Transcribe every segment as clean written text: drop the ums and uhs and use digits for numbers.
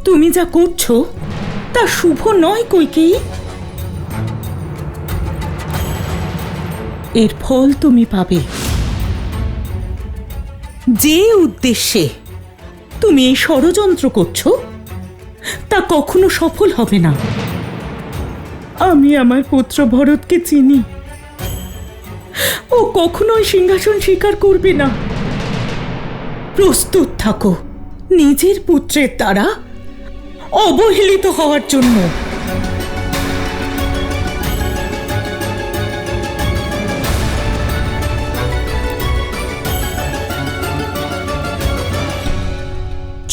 তুমি যা করছো তা শুভ নয় কইকেয়ী। এর ফল তুমি পাবে। যে উদ্দেশ্যে তুমি এই ষড়যন্ত্র করছো তা কখনো সফল হবে না। আমি আমার পুত্র ভরতকে চিনি। ও কখনোই সিংহাসন স্বীকার করবে না। প্রস্তুত থাকো নিজের পুত্রের দ্বারা অবহেলিত হওয়ার জন্য।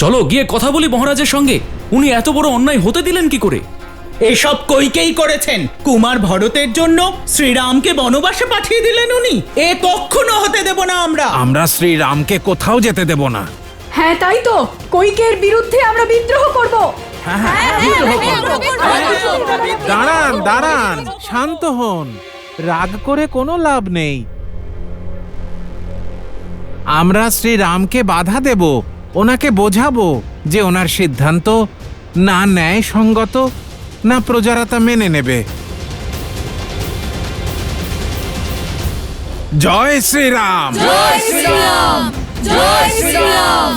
চলো গিয়ে কথা বলি মহারাজের সঙ্গে। উনি এত বড় অন্যায় হতে দিলেন কি করে? এসব কইকেই করেছেন। কুমার ভরতের জন্য শ্রীরামকে বনবাসে পাঠিয়ে দিলেন উনি। এ কখনো হতে দেব না আমরা। আমরা শ্রীরামকে কোথাও যেতে দেব না। হ্যাঁ তাই তো, কৈকের বিরুদ্ধে আমরা বিদ্রোহ করব। দাঁড়ান দাঁড়ান, শান্ত হন। রাগ করে কোনো লাভ নেই। আমরা শ্রীরামকে বাধা দেব, ওনাকে বোঝাবো যে ওনার সিদ্ধান্ত না ন্যায়সঙ্গত না প্রজারা তা মেনে নেবে। জয় শ্রীরাম, জয় শ্রীরাম, জয় শ্রীরাম,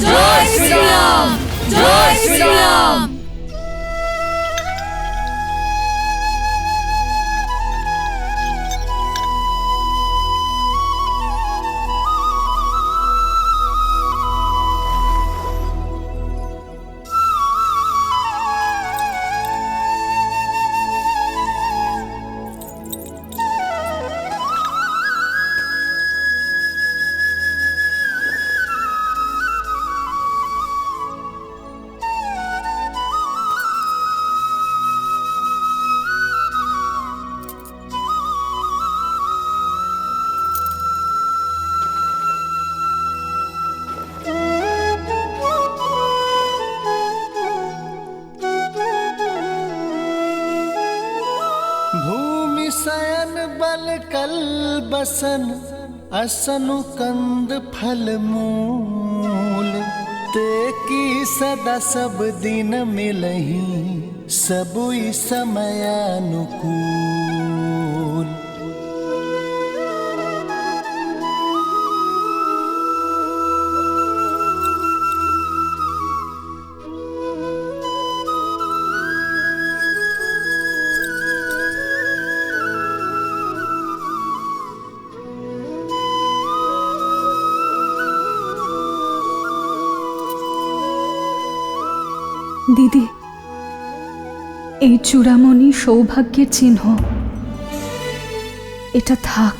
জয় শ্রীরাম, জয় শ্রীরাম। भूमि शयन बल कल बसन असनु कंद फल मूल ते की सदा सब दिन मिलही सबुई समयानुकूल। দিদি, এই চূড়ামণি সৌভাগ্যের চিহ্ন। এটা থাক।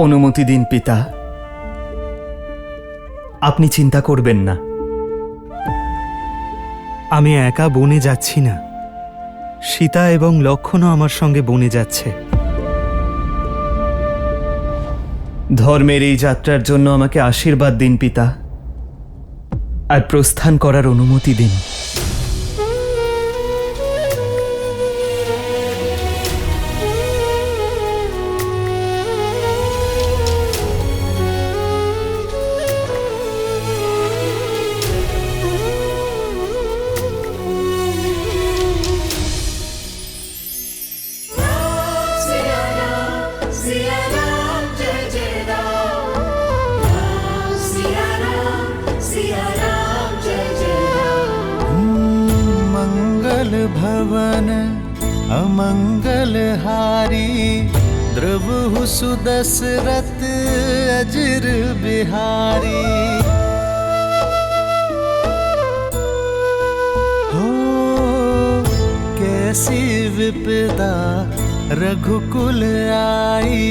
অনুমতি দিন পিতা। আপনি চিন্তা করবেন না, আমি একা বনে যাচ্ছি না, সীতা এবং লক্ষ্মণও আমার সঙ্গে বনে যাচ্ছে। ধর্মের এই যাত্রার জন্য আমাকে আশীর্বাদ দিন পিতা, আর প্রস্থান করার অনুমতি দিন। मंगल भवन अमंगल हारी, द्रवहु सुदशरथ अजर बिहारी। हो कैसी विपदा रघुकुल आई,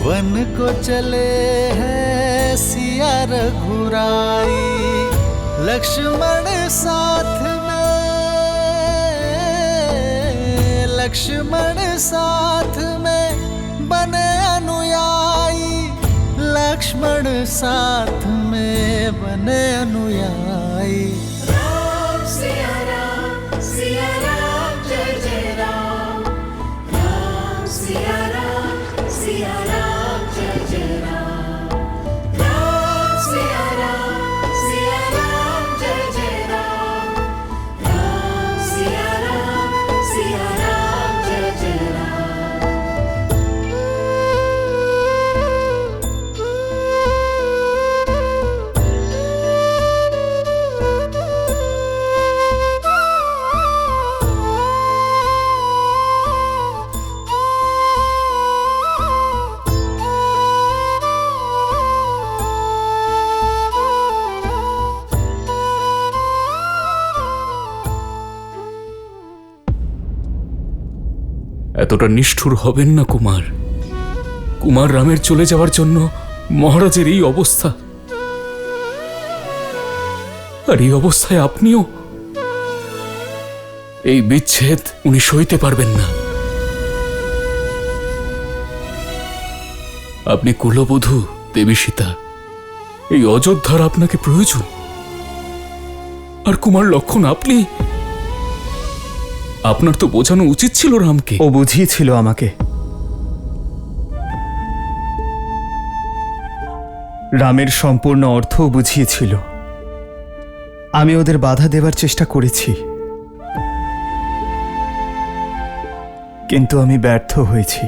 वन को चले हैं सिया रघुराई। लक्ष्मण साथ में, लक्ष्मण साथ में बने अनुयायी, लक्ष्मण साथ में बने अनुयायी। राम सिया राम जय जय राम, राम सिया राम जय जय राम, राम सिया राम जय जय राम, राम सिया राम जय जय राम। এতটা নিষ্ঠুর হবেন না কুমার। কুমার রামের চলে যাওয়ার জন্য মহারাজের এই অবস্থা, আর এই অবস্থায় আপনিও। এই বিচ্ছেদ উনি সইতে পারবেন না। আপনি কুলবধূ দেবী সীতা, এই অযোধ্যার আপনাকে প্রয়োজন। আর কুমার লক্ষণ, আপনি, আপনার তো বোঝানো উচিত ছিল রামকে। ও বুঝিয়েছিল আমাকে, রামের সম্পূর্ণ অর্থও বুঝিয়েছিল। আমি ওদের বাধা দেবার চেষ্টা করেছি, কিন্তু আমি ব্যর্থ হয়েছি।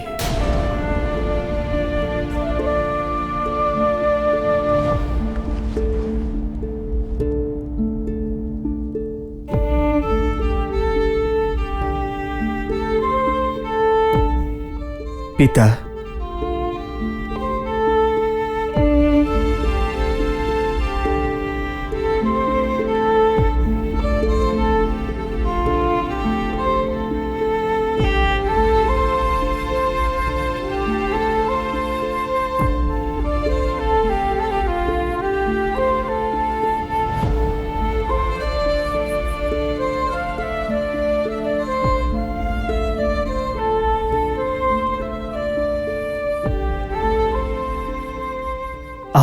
পিতা,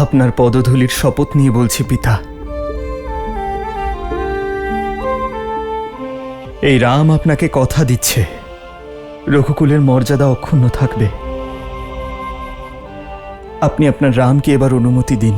আপনার পদধূলির শপথ নিয়ে বলছি পিতা, এই রাম আপনাকে কথা দিচ্ছে রঘুকুলের মর্যাদা অক্ষুণ্ণ থাকবে। আপনি আপনার রামকে এবার অনুমতি দিন।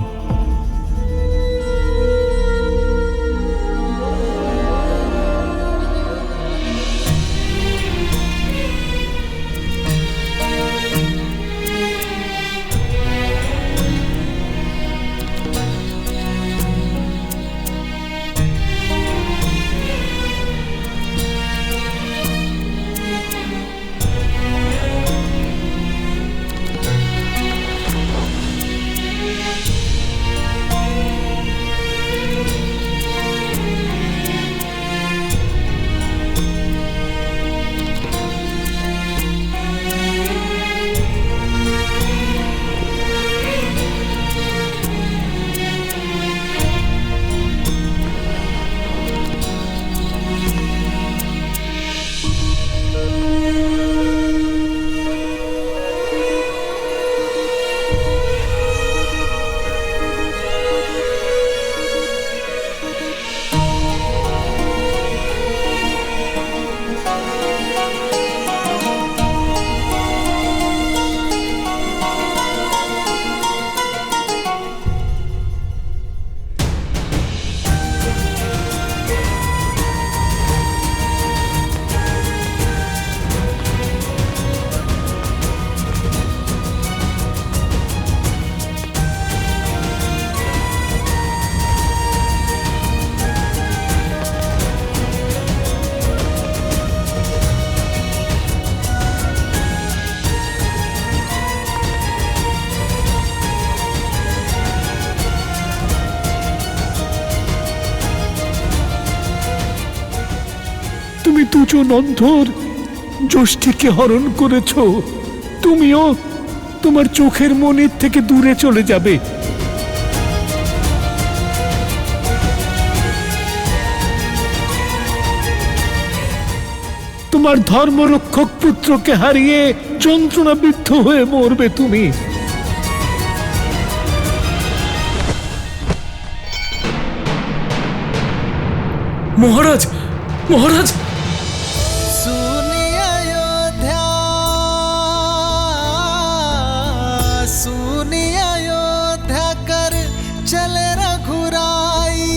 দুজন অন্ধর যষ্টিকে হরণ করেছ, তুমিও তোমার চোখের মনির থেকে দূরে চলে যাবে। তোমার ধর্মরক্ষক পুত্রকে হারিয়ে যন্ত্রণাবিদ্ধ হয়ে মরবে তুমি। মহারাজ, মহারাজ! सुनिए अयोध्या, सुनिए अयोध्या कर चले रघुराई,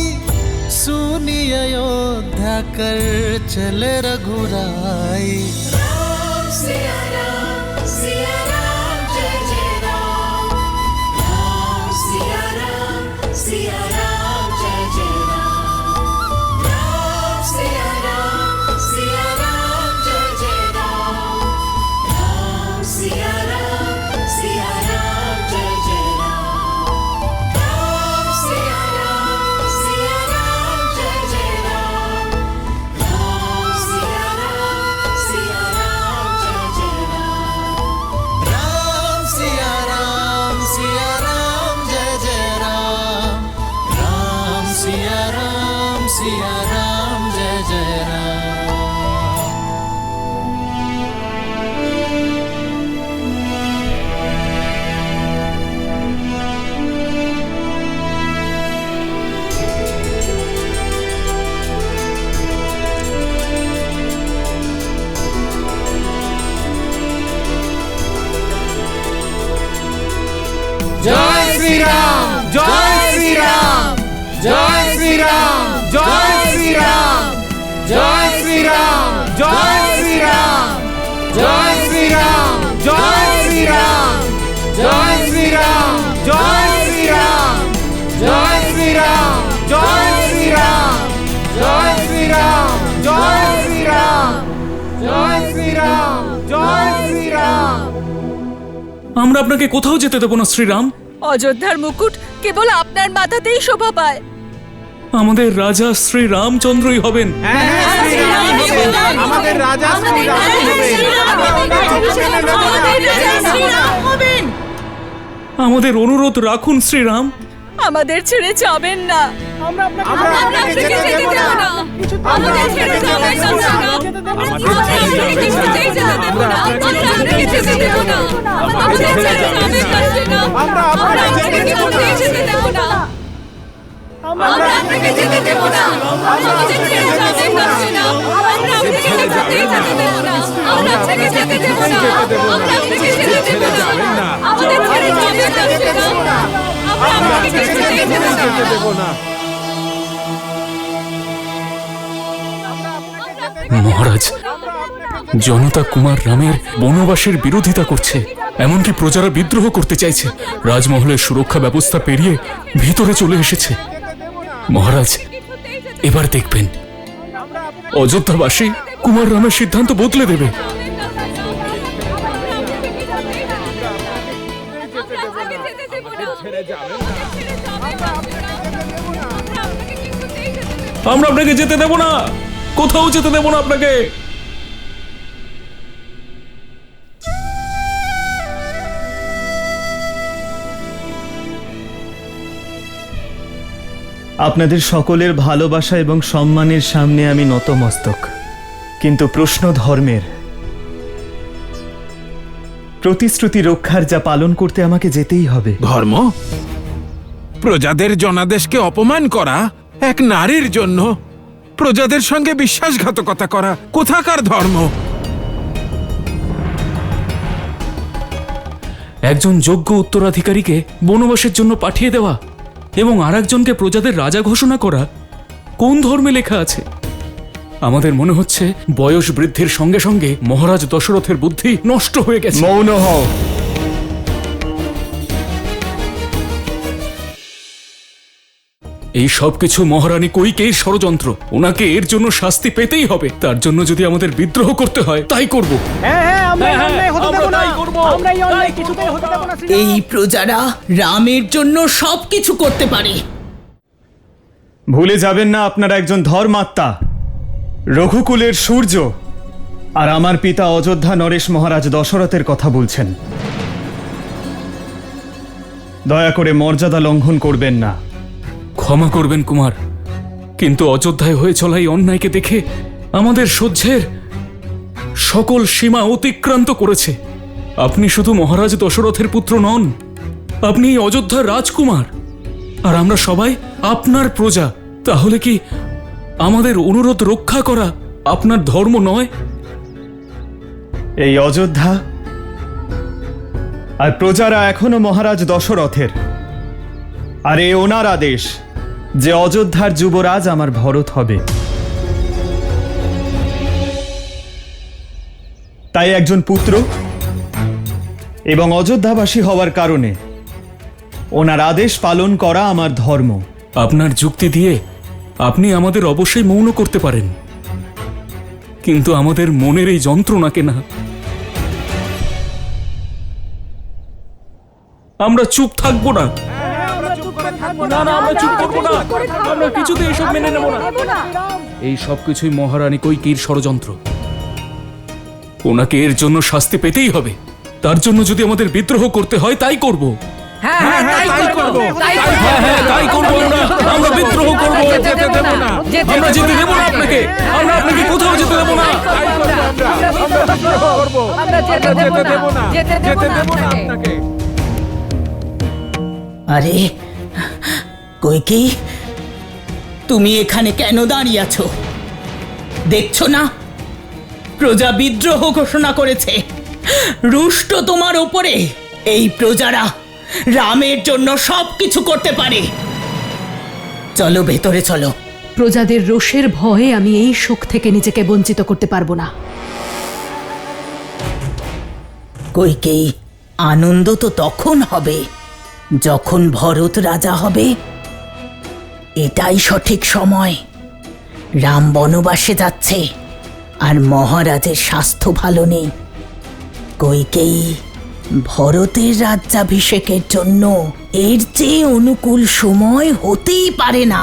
सुनिए अयोध्या कर चले रघुराई। राम सिया राम जय जय राम। राम सिया राम जय जय राम। राम सिया राम जय जय राम। राम सिया राम जय जय राम। राम सिया राम जय जय राम। राम सिया राम जय जय राम। राम सिया राम जय जय राम। राम सिया राम जय जय राम। জয় শ্রীরাম, জয় শ্রীরাম, জয় শ্রীরাম, জয় শ্রীরাম, জয় শ্রীরাম, জয় শ্রীরাম, জয় শ্রীরাম, জয় শ্রীরাম, জয় শ্রীরাম, জয় শ্রীরাম, জয় শ্রীরাম, জয় শ্রীরাম, জয় শ্রীরাম, জয় শ্রীরাম, জয় শ্রীরাম, জয় শ্রীরাম। আমরা আপনাকে কোথাও যেতে দেব না শ্রীরাম। অযোধ্যার মুকুট কেবল আপনার মাথাতেই শোভা পায়। আমাদের রাজা শ্রী রামচন্দ্রই হবেন। আমাদের রাজা হবেন। আমাদের অনুরোধ রাখুন শ্রীরাম। আমাদের ছেড়ে যাবেন না। আমরা আপনাকে যেতে দেব না। আমাদের ছেড়ে যাবেন না। আমরা আপনাকে কিছুতেই যেতে দেব না। আমরা আপনাকে যেতে দেব না। আমাদের ছেড়ে যাবেন না। আমরা আপনাকে কিছুতেই যেতে দেব না। আমরা আপনাকে যেতে দেব না। আমাদের ছেড়ে যাবেন না। আমরা আপনাকে কিছুতেই যেতে দেব না। আমরা আপনাকে যেতে দেব না। আমরা আপনাকে যেতে দেব না। আমাদের ছেড়ে যাবেন না। আমরা আপনাকে কিছুতেই যেতে দেব না। মহারাজ, জনতা কুমার রামের বনবাসের বিরোধিতা করছে, এমনকি প্রজারা বিদ্রোহ করতে চাইছে। রাজমহলের সুরক্ষা ব্যবস্থা পেরিয়ে ভিতরে চলে এসেছে। মহারাজ, এবার দেখবেন অযোধ্যাবাসী কুমার রামের সিদ্ধান্ত বদলে দেবে। আমরা আপনাকে যেতে দেব না, কোথাও যেতে দেব না আপনাকে। আপনাদের সকলের ভালোবাসা এবং সম্মানের সামনে আমি নতমস্তক, কিন্তু প্রশ্ন ধর্মের। প্রতিশ্রুতি রক্ষার যা পালন করতে আমাকে যেতেই হবে। ধর্ম? প্রজাদের জনাদেশকে অপমান করা এক নারীর জন্য, প্রজাদের সঙ্গে বিশ্বাসঘাতকতা করা কোথাকার ধর্ম? একজন যোগ্য উত্তরাধিকারীকে বনবাসের জন্য পাঠিয়ে দেওয়া এবং আরেকজনকে প্রজাদের রাজা ঘোষণা করা কোন ধর্মে লেখা আছে? আমাদের মনে হচ্ছে বয়স বৃদ্ধির সঙ্গে সঙ্গে মহারাজ দশরথের বুদ্ধি নষ্ট হয়ে গেছে। মৌন হও। এই সবকিছু মহারানী কৈকেয়ীর ষড়যন্ত্র। ওনাকে এর জন্য শাস্তি পেতেই হবে। তার জন্য যদি আমাদের বিদ্রোহ করতে হয় তাই করব। এই প্রজারা রামের জন্য সবকিছু করতে পারে। ভুলে যাবেন না আপনারা একজন ধর্মাত্মা। রঘুকুলের সূর্য আর আমার পিতা অযোধ্যা নরেশ মহারাজ দশরথের কথা বলছেন। দয়া করে মর্যাদা লঙ্ঘন করবেন না। ক্ষমা করবেন কুমার, কিন্তু অযোধ্যায় হয়ে চলা এই অন্যায়কে দেখে আমাদের সহ্যের সকল সীমা অতিক্রান্ত করেছে। আপনি শুধু মহারাজ দশরথের পুত্র নন, আপনি এই অযোধ্যার রাজকুমার, আর আমরা সবাই আপনার প্রজা। তাহলে কি আমাদের অনুরোধ রক্ষা করা আপনার ধর্ম নয়? এই অযোধ্যা আর প্রজারা এখনো মহারাজ দশরথের, আর এ ওনার আদেশ যে অযোধ্যার যুবরাজ আমার ভরত হবে। তাই একজন পুত্র এবং অযোধ্যাবাসী হওয়ার কারণে ওনার আদেশ পালন করা আমার ধর্ম। আপনার যুক্তি দিয়ে আপনি আমাদের অবশ্যই মৌন করতে পারেন, কিন্তু আমাদের মনের এই যন্ত্রণাকে না। আমরা চুপ থাকবো না। না না, আমরা চুপ করবো না। আমরা কিছুতে এসব মেনে নেব না। এই সব কিছুই মহারানী কৈকেয়ীর ষড়যন্ত্র। ওনাকে এর জন্য শাস্তি পেতেই হবে। তার জন্য যদি আমাদের বিদ্রোহ করতে হয় তাই করব। হ্যাঁ, তাই করব। তাই করব। আমরা বিদ্রোহ করব। আমরা যেতে দেব না আপনাকে। আমরা আপনাকে কোথাও যেতে দেব না। আরে কৈকেয়ী, তুমি এখানে কেন দাঁড়িয়ে আছো? দেখছো না প্রজা বিদ্রোহ ঘোষণা করেছে। রুষ্ট তোমার ওপরে। এই প্রজারা রামের জন্য সবকিছু করতে পারে। চলো ভেতরে চলো। প্রজাদের রোষের ভয়ে আমি এই সুখ থেকে নিজেকে বঞ্চিত করতে পারবো না। কৈকেয়ী, আনন্দ তো তখন হবে যখন ভরত রাজা হবে। এটাই সঠিক সময়। রাম বনবাসে যাচ্ছে আর মহারাজের স্বাস্থ্য ভালো নেই। কৈকেয়ী, ভরতের রাজ্যাভিষেকের জন্য এর চেয়ে অনুকূল সময় হতেই পারে না।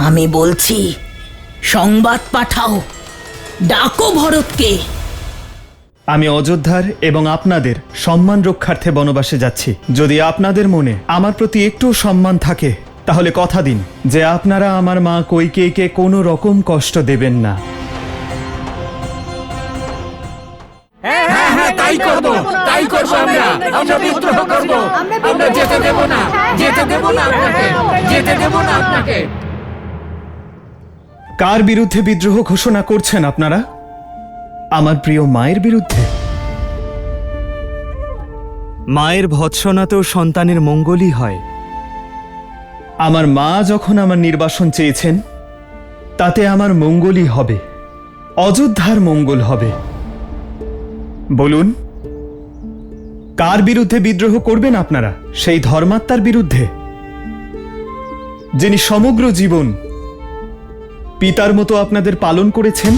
আমি বলছি, সংবাদ পাঠাও, ডাকো ভরতকে। আমি অযোধ্যার এবং আপনাদের সম্মান রক্ষার্থে বনবাসে যাচ্ছি। যদি আপনাদের মনে আমার প্রতি একটু সম্মান থাকে তাহলে কথা দিন যে আপনারা আমার মা কৈকেয়ীকে কোনো রকম কষ্ট দেবেন না। তাই করব। আমরা বিদ্রোহ করব। আমরা যেতে দেব না। যেতে দেব না আপনাকে। কার বিরুদ্ধে বিদ্রোহ ঘোষণা করছেন আপনারা? আমার প্রিয় মায়ের বিরুদ্ধে? মায়ের ভৎসনাতেও সন্তানের মঙ্গলই হয়। আমার মা যখন আমার নির্বাসন চেয়েছেন তাতে আমার মঙ্গলই হবে, অযোধ্যার মঙ্গল হবে। বলুন, কার বিরুদ্ধে বিদ্রোহ করবেন আপনারা? সেই ধর্মাত্মার বিরুদ্ধে যিনি সমগ্র জীবন পিতার মতো আপনাদের পালন করেছেন।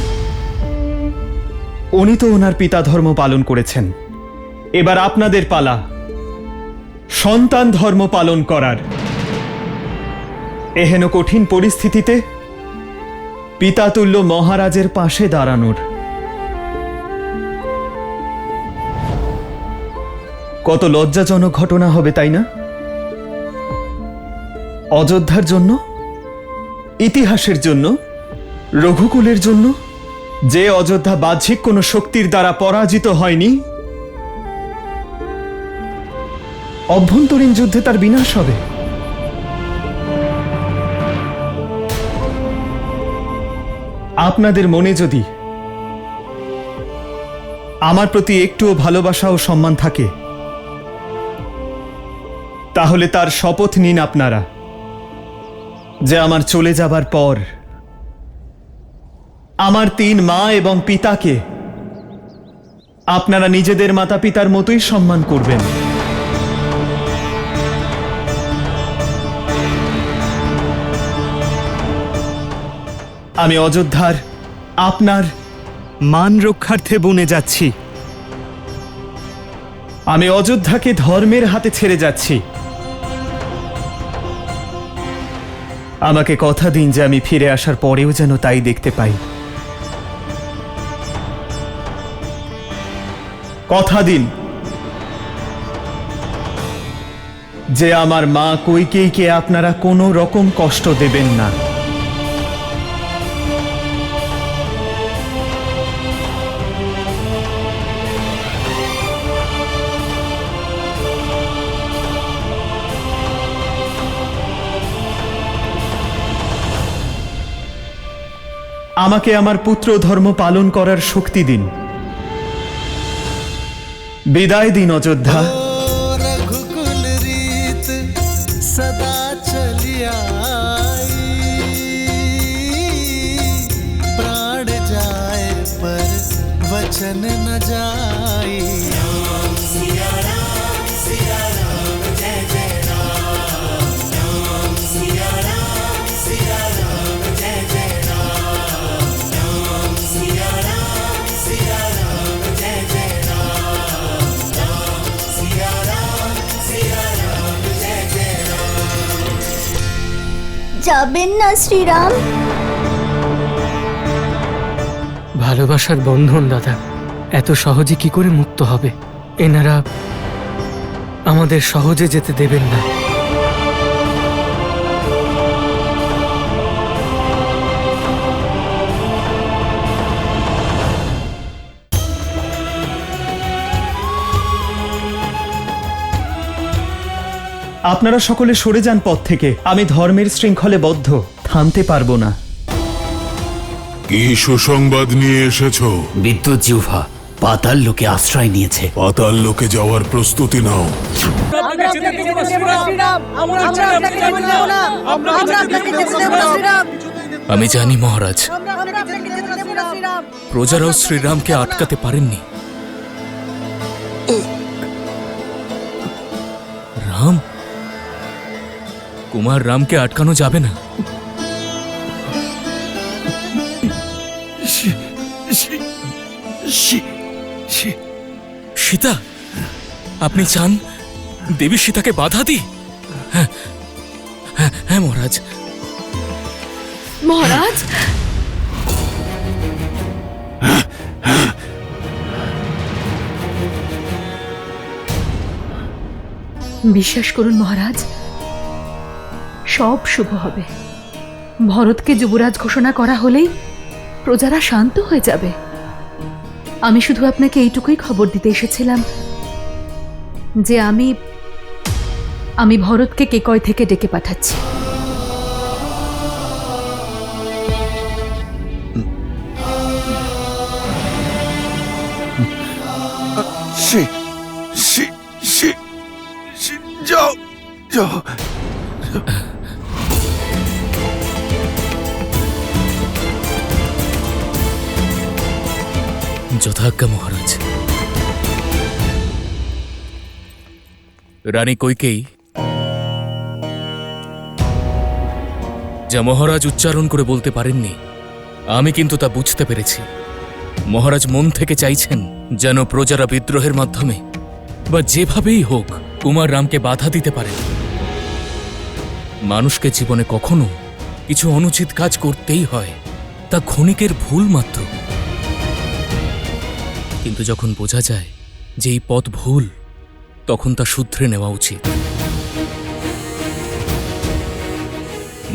উনি তো ওনার পিতা ধর্ম পালন করেছেন। এবার আপনাদের পালা সন্তান ধর্ম পালন করার। এহেন কঠিন পরিস্থিতিতে পিতাতুল্য মহারাজের পাশে দাঁড়ানোর। কত লজ্জাজনক ঘটনা হবে, তাই না? অযোধ্যার জন্য, ইতিহাসের জন্য, রঘুকুলের জন্য। যে অযোধ্যা বাহ্যিক কোনো শক্তির দ্বারা পরাজিত হয়নি, অভ্যন্তরীণ যুদ্ধে তার বিনাশ হবে। আপনাদের মনে যদি আমার প্রতি একটুও ভালোবাসা ও সম্মান থাকে তাহলে তার শপথ নিন আপনারা যে আমার চলে যাবার পর আমার 3 মা এবং পিতাকে আপনারা নিজেদের মাতা পিতার মতোই সম্মান করবেন। আমি অযোধ্যার আপনার মান রক্ষার্থে বনে যাচ্ছি। আমি অযোধ্যাকে ধর্মের হাতে ছেড়ে যাচ্ছি। আমাকে কথা দিন যে আমি ফিরে আসার পরেও যেন তাই দেখতে পাই। কথা দিন যে আমার মা কইকেয়ীকে আপনারা কোনো রকম কষ্ট দেবেন না। আমাকে আমার পুত্র ধর্ম পালন করার শক্তি দিন। বিদায় দিন অযোধ্যা। रघुकुल रीत सदा चली आई, प्राण जाए पर वचन न जाई। যাবেন না শ্রীরাম? ভালোবাসার বন্ধন দাদা, এত সহজে কি করে মুক্ত হবে? এনারা আমাদের সহজে যেতে দেবেন না। আপনারা সকলে সরে যান পথ থেকে। আমি ধর্মের শৃঙ্খলে বদ্ধ, থামতে পারবো না। কি সুসংবাদ নিয়ে এসেছো? বিদ্যুৎ জিহ্বা পাতাল লোকে আশ্রয় নিয়েছে। পাতাল লোকে যাওয়ার প্রস্তুতি নাও। আমি জানি মহারাজ, প্রজারাও শ্রীরামকে আটকাতে পারেননি। রাম, কুমার রামকে আটকানো যাবে না। সীতা, আপনি চান দেবী সীতাকে বাধা দিই? হ্যাঁ হ্যাঁ হ্যাঁ মহারাজ। মহারাজ, বিশ্বাস করুন মহারাজ, সব শুভ হবে। ভরতকে যুবরাজ ঘোষণা করা হলেই প্রজারা শান্ত হয়ে যাবে। আমি শুধু আপনাকে এইটুকুই খবর দিতে এসেছিলাম যে আমি ভরতকে কেকয় থেকে ডেকে পাঠাচ্ছি। যাও যাও। যথাজ্ঞা মহারাজ। রানী কইকেয়ী, যা মহারাজ উচ্চারণ করে বলতে পারেননি, আমি কিন্তু তা বুঝতে পেরেছি। মহারাজ মন থেকে চাইছেন যেন প্রজারা বিদ্রোহের মাধ্যমে বা যেভাবেই হোক কুমার রামকে বাধা দিতে পারেন। মানুষকে জীবনে কখনো কিছু অনুচিত কাজ করতেই হয়, তা ক্ষণিকের ভুল মাত্র। কিন্তু যখন বোঝা যায় যে এই পথ ভুল, তখন তা শুধরে নেওয়া উচিত।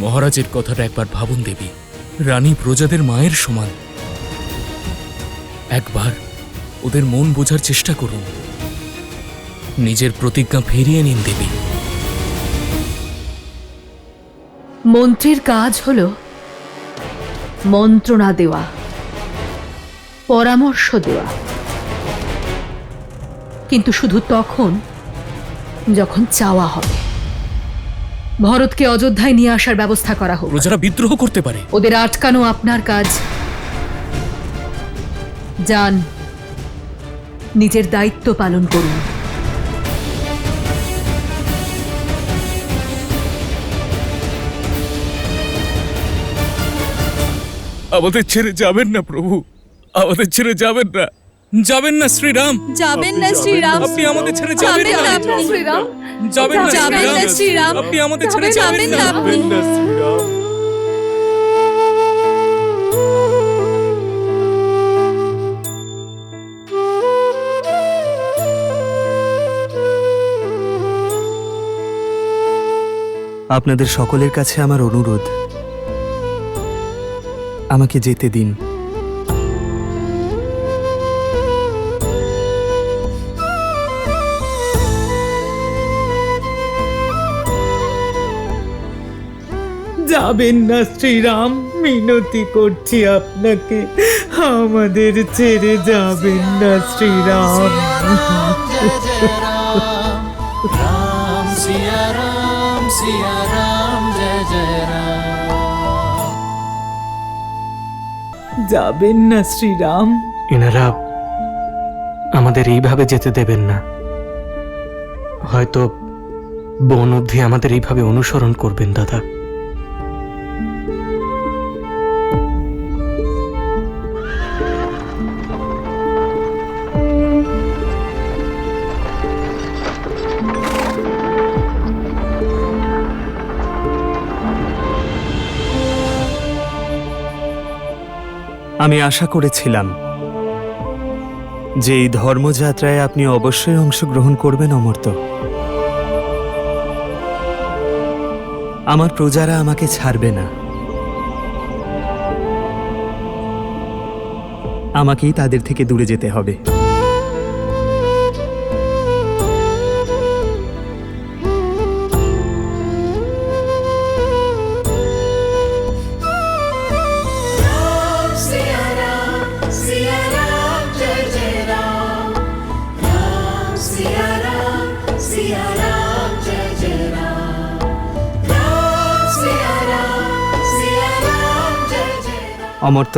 মহারাজের কথাটা একবার ভাবুন দেবী। রানী প্রজাদের মায়ের সমান। একবার ওদের মন বোঝার চেষ্টা করুন। নিজের প্রতিজ্ঞা ফিরিয়ে নিন দেবী। মন্ত্রীর কাজ হলো মন্ত্রণা দেওয়া, পরামর্শ দেওয়া, কিন্তু শুধু তখন যখন চাওয়া হবে। ভরতকে অযোধ্যায় নিয়ে আসার ব্যবস্থা করা হোক। প্রজারা বিদ্রোহ করতে পারে। ওদের আটকানো আপনার কাজ। যান, নিজের দায়িত্ব পালন করুন। আমাদের ছেড়ে যাবেন না প্রভু, আমাদের ছেড়ে যাবেন না। যাবেন না শ্রীরাম, যাবেন না শ্রীরাম, আপনি আমাদের ছেড়ে যাবেন যাবেন না। না আপনি শ্রীরাম, যাবেন না যাবেন না শ্রীরাম, আপনি আমাদের ছেড়ে যাবেন না আপনি। আপনাদের সকলের কাছে আমার অনুরোধ, আমাকে যেতে দিন। যাবেন না শ্রীরাম, মিনতি করছি আপনাকে, আমাদের ছেড়ে যাবেন না শ্রীরাম। जय जय राम, राम सिया राम जय जय राम। যাবেন না শ্রীরাম। এনারা আমাদের এইভাবে যেতে দেবেন না। হয়তো বন অবধি আমাদের এইভাবে অনুসরণ করবেন দাদা। আমি আশা করেছিলাম যে এই ধর্মযাত্রায় আপনি অবশ্যই অংশগ্রহণ করবেন অমর্ত্য। আমার প্রজারা আমাকে ছাড়বে না, আমাকেই তাদের থেকে দূরে যেতে হবে। Siya Ram, Jai Jai Ram. Ram Siya Ram, Jai Jai Ram. Ram Siya Ram, Jai Jai Ram. Amartya,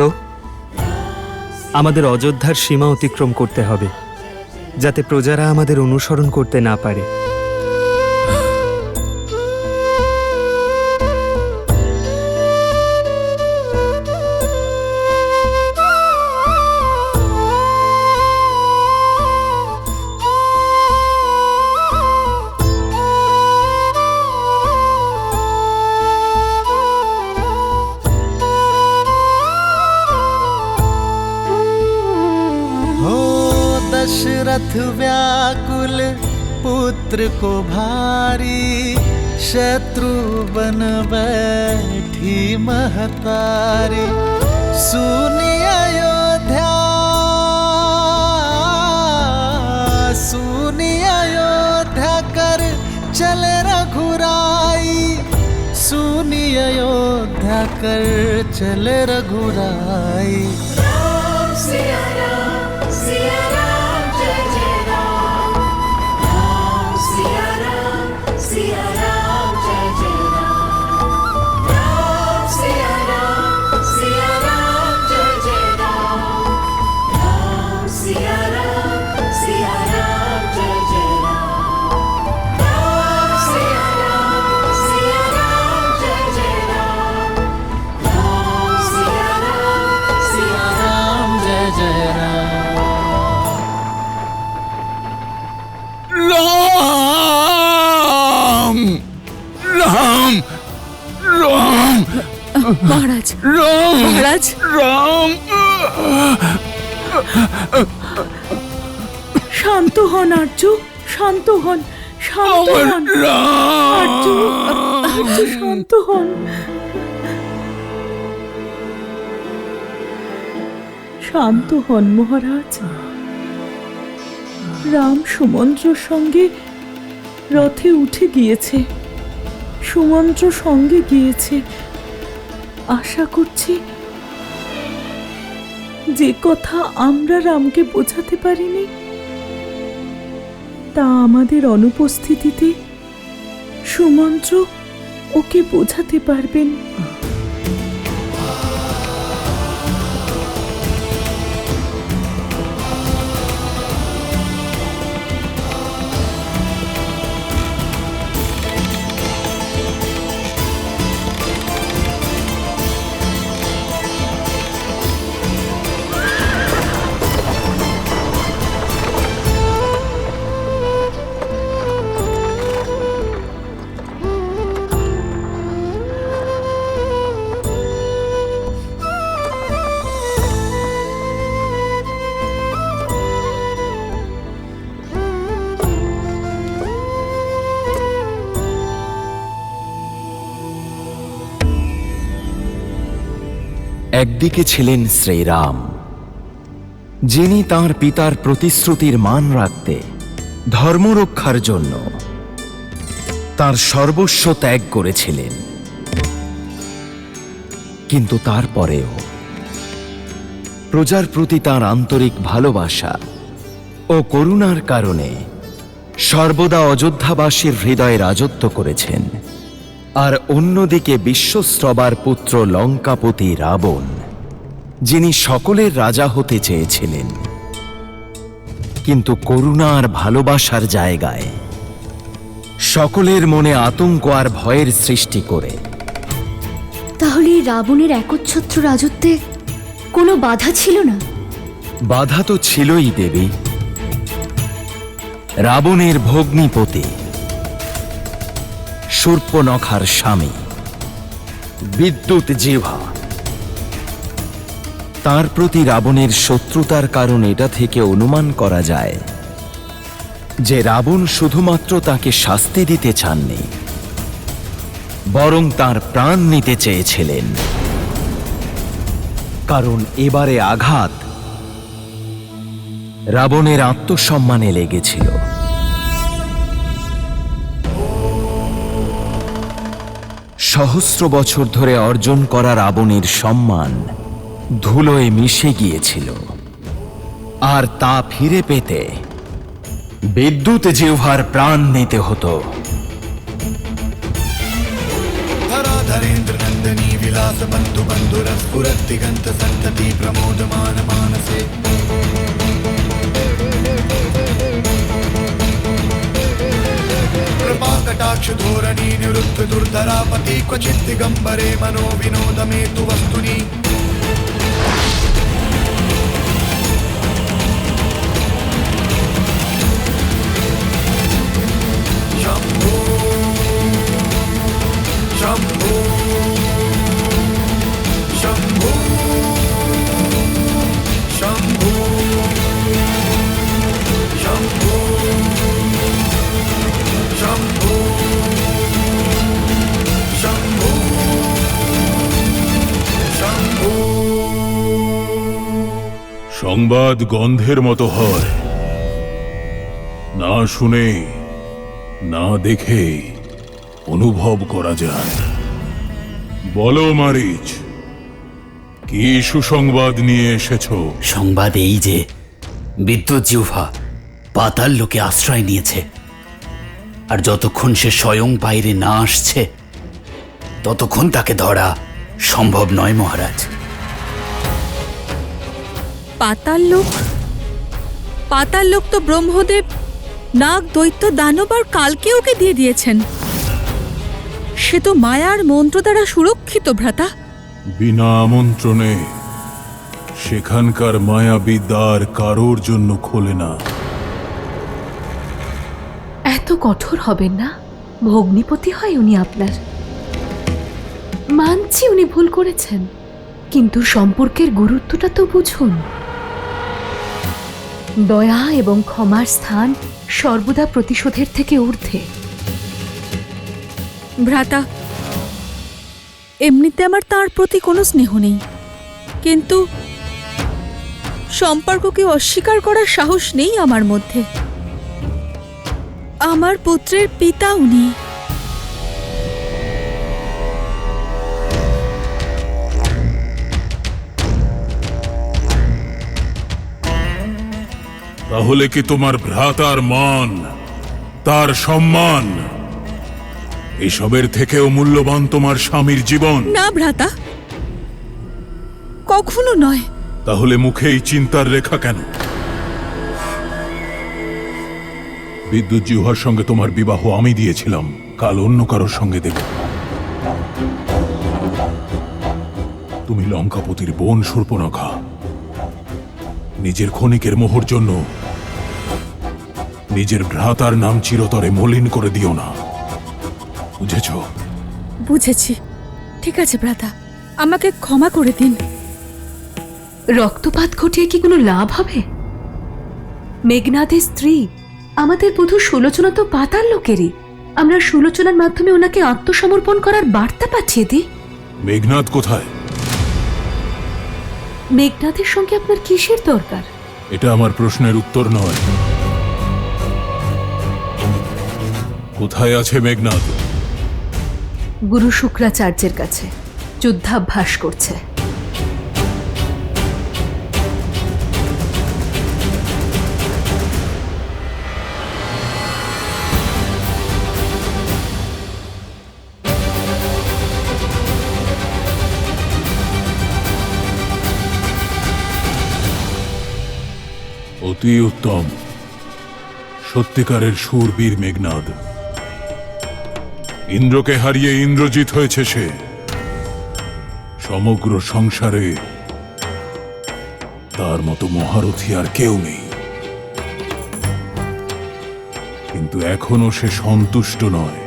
আমাদের অযোধ্যার সীমা অতিক্রম করতে হবে, যাতে প্রজারা আমাদের অনুসরণ করতে না পারে। हो दशरथ व्याकुल पुत्र को भारी, शत्रु बन बैठी महतारी। सुनी अयोध्या, सुनी अयोध्या कर चले रघुराई, सुनी अयोध्या कर चले रघुराई। Ram Siya Ram, Jai Jai Ram. Ram Siya Ram, Jai Jai Ram. Ram Siya Ram, Jai Jai Ram. Ram Siya Ram, Jai Jai Ram. Ram Siya Ram, Jai Jai Ram. Ram Siya Ram, जय जय राम। রাম রাম রাম মহারাজ, রাম মহারাজ, রাম। শান্ত হন আর্য, শান্ত হন, শান্ত আমার হন আর্য, রাম। আর্য শান্ত হন। শান্ত হন মহারাজ। রাম সুমন্ত্রর সঙ্গে রথে উঠে গিয়েছে, সুমন্ত্র সঙ্গে গিয়েছে। আশা করছি যে কথা আমরা রামকে বোঝাতে পারিনি, তা আমাদের অনুপস্থিতিতে সুমন্ত্র ওকে বোঝাতে পারবেন। একদিকে ছিলেন শ্রীরাম, যিনি তাঁর পিতার প্রতিশ্রুতির মান রাখতে ধর্মরক্ষার জন্য তার সর্বস্ব ত্যাগ করেছিলেন। কিন্তু তারপরেও প্রজার প্রতি তাঁর আন্তরিক ভালোবাসা ও করুণার কারণে সর্বদা অযোধ্যাবাসীর হৃদয়ে রাজত্ব করেছেন। আর অন্যদিকে বিশ্বস্রবার পুত্র লঙ্কাপতি রাবণ, যিনি সকলের রাজা হতে চেয়েছিলেন, কিন্তু করুণা আর ভালোবাসার জায়গায় সকলের মনে আতঙ্ক আর ভয়ের সৃষ্টি করে। তাহলে রাবণের একচ্ছত্র রাজত্বে কোনো বাধা ছিল না? বাধা তো ছিলই দেবী। রাবণের ভগ্নিপতি শূর্পণখার স্বামী বিদ্যুৎ জিহ্বা, তার প্রতি রাবণের শত্রুতার কারণ এটা থেকে অনুমান করা যায় যে রাবণ শুধুমাত্র তাকে শাস্তি দিতে চাননি, বরং তার প্রাণ নিতে চেয়েছিলেন। কারণ এবারে আঘাত রাবণের আত্মসম্মানে লেগেছিল। সহস্র বছর ধরে অর্জন করা রাবণের সম্মান ধুলোয় মিশে গিয়েছিল, আর তা ফিরে পেতে বিদ্যুৎ জিহ্বার প্রাণ নিতে হতো। धराधरेन्द्र नंदनी विलास बंधु बंधुरस दिगंत संतति प्रमोदमान मानसे कृपा कटाक्ष धोरणी निवृत्त दुर्धरापति क्वचित् दिगंबरे मनो विनोद में तु वस्तुनि शंभो शंभो शंभो शंभो शंभो शंभो शंभो शंभो। সংবাদ গন্ধের মতো হয়, না শুনে না দেখে অনুভব করা যায়। বলো মারিচ, কি সুসংবাদ নিয়ে এসেছো? সংবাদ এই যে বিদ্যুৎ জিহ্বা পাতাল লোকে আশ্রয় নিয়েছে, আর যতক্ষণ সে স্বয়ং বাইরে না আসছে ততক্ষণ তাকে ধরা সম্ভব নয় মহারাজ। পাতাল লোক তো ব্রহ্মদেব নাগ দৈত্য দানব আর কালকে ওকে দিয়ে দিয়েছেন। সে তো মায়ার মন্ত্র দ্বারা সুরক্ষিত ভ্রাতা। বিনা আমন্ত্রণে সেখানকার মায়াবী দ্বার কারোর জন্য খোলে না। এত কঠোর হবেন না, ভগ্নিপতি হয় উনি আপনার। মানছি উনি ভুল করেছেন, কিন্তু সম্পর্কের গুরুত্বটা তো বুঝুন। দয়া এবং ক্ষমার স্থান সর্বদা প্রতিশোধের থেকে ঊর্ধ্বে। ভ্রাতা, এমনিতে আমার তার প্রতি কোনো স্নেহ নেই, কিন্তু সম্পর্ককে অস্বীকার করার সাহস নেই আমার মধ্যে। আমার পুত্রের পিতা উনি। তাহলে কি তোমার ভ্রাতার মান, তার সম্মান, এসবের থেকেও মূল্যবান তোমার স্বামীর জীবন? না ভ্রাতা, কখনো নয়। তাহলে মুখে এই চিন্তার রেখা কেন? বিদ্যুৎ জিহ্বার সঙ্গে তোমার বিবাহ আমি দিয়েছিলাম, কাল অন্য কারোর সঙ্গে দেব। তুমি লঙ্কাপতির বোন শূর্পণখা, নিজের ক্ষণিকের মোহর জন্য নিজের ভ্রাতার নাম চিরতরে মলিন করে দিও না, বুঝেছ? বুঝেছি। ঠিক আছে ভ্রাতা, আমাকে ক্ষমা করে দিন। রক্তপাত ঘটিয়ে কি কোনো লাভ হবে? মেঘনাদের স্ত্রী আমাদের বধূ সুলোচনা তো পাতাল লোকেরই। আমরা সুলোচনার মাধ্যমে ওনাকে আত্মসমর্পণ করার বার্তা পাঠিয়ে দিই। মেঘনাদ কোথায়? মেঘনাথের সঙ্গে আপনার কিসের দরকার? এটা আমার প্রশ্নের উত্তর নয়। কোথায় আছে মেঘনাদ? গুরু শুক্রাচার্যের কাছে যুদ্ধাভ্যাস করছে। অতি উত্তম, সত্যিকারের শূরবীর মেঘনাদ। ইন্দ্রকে হারিয়ে ইন্দ্রজিৎ হয়েছে সে। সমগ্র সংসারে তার মতো মহারথী আর কেউ নেই। কিন্তু এখনো সে সন্তুষ্ট নয়।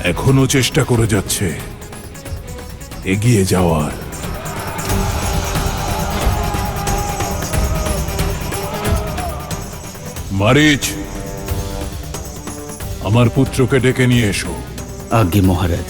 এখনো চেষ্টা করে যাচ্ছে এগিয়ে যাওয়ার। মারিচ, আমার পুত্রকে ডেকে নিয়ে এসো। আজ্ঞে মহারাজ।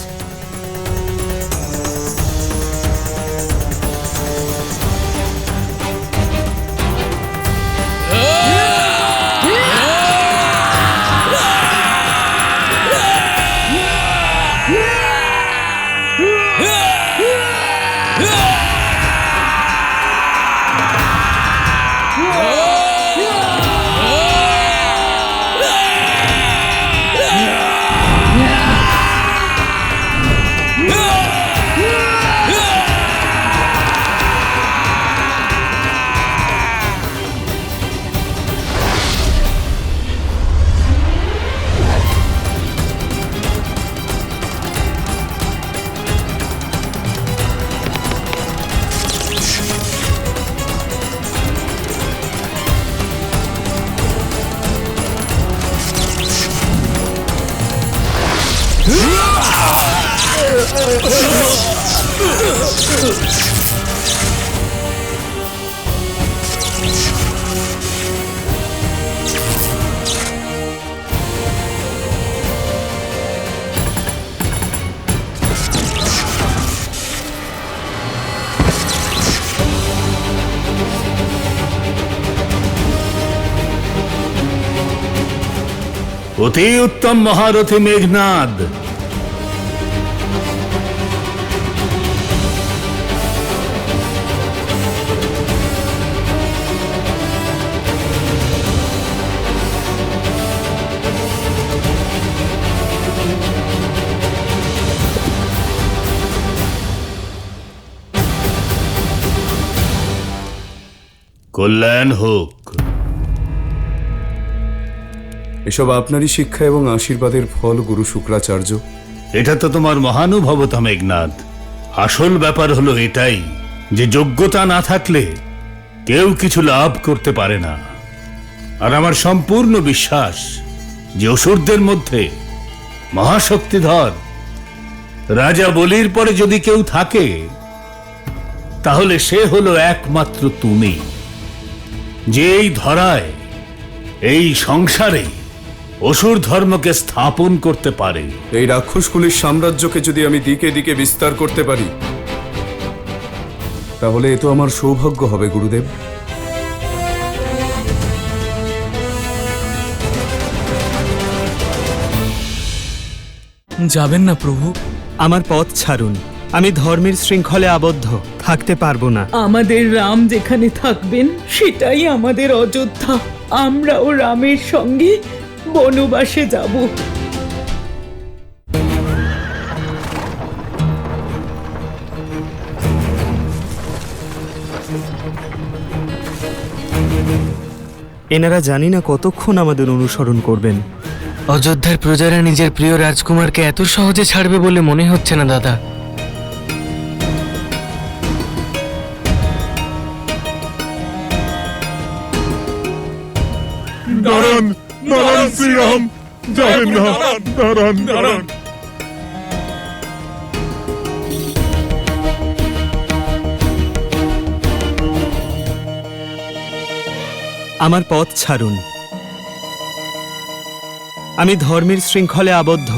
অতি উত্তম মহারথী মেঘনাদ। কল্যাণ হোক। এসব আপনারই শিক্ষা এবং আশীর্বাদের ফল, গুরু শুক্রাচার্য। এটা তো তোমার মহানুভবতা মেঘনাদ। আসল ব্যাপার হলো এটাই যে যোগ্যতা না থাকলে কেউ কিছু লাভ করতে পারে না। আর আমার সম্পূর্ণ বিশ্বাস যে অসুরদের মধ্যে মহাশক্তিধর রাজা বলির পরে যদি কেউ থাকে তাহলে সে হলো একমাত্র তুমি, যে এই ধরায়, এই সংসারে অসুর ধর্মকে স্থাপন করতে পারে। এই রাক্ষসকুলির সাম্রাজ্যকে যদি আমি দিকে দিকে বিস্তার করতে পারি তাহলে এ তো আমার সৌভাগ্য হবে গুরুদেব। যাবেন না প্রভু, আমার পথ ছাড়ুন। আমি ধর্মের শৃঙ্খলে আবদ্ধ থাকতে পারবো না। আমাদের রাম যেখানে থাকবেন সেটাই আমাদের অযোধ্যা। আমরাও রামের সঙ্গে বনবাসে যাব। এনারা জানি না কতক্ষণ আমাদের অনুসরণ করবেন। অযোধ্যার প্রজারা নিজের প্রিয় রাজকুমারকে এত সহজে ছাড়বে বলে মনে হচ্ছে না দাদা। দাঁড়ান, দাঁড়ান শ্রীরাম, যাবেন না, দাঁড়ান, দাঁড়ান। আমার পথ ছাড়ুন। আমি ধর্মের শৃঙ্খলে আবদ্ধ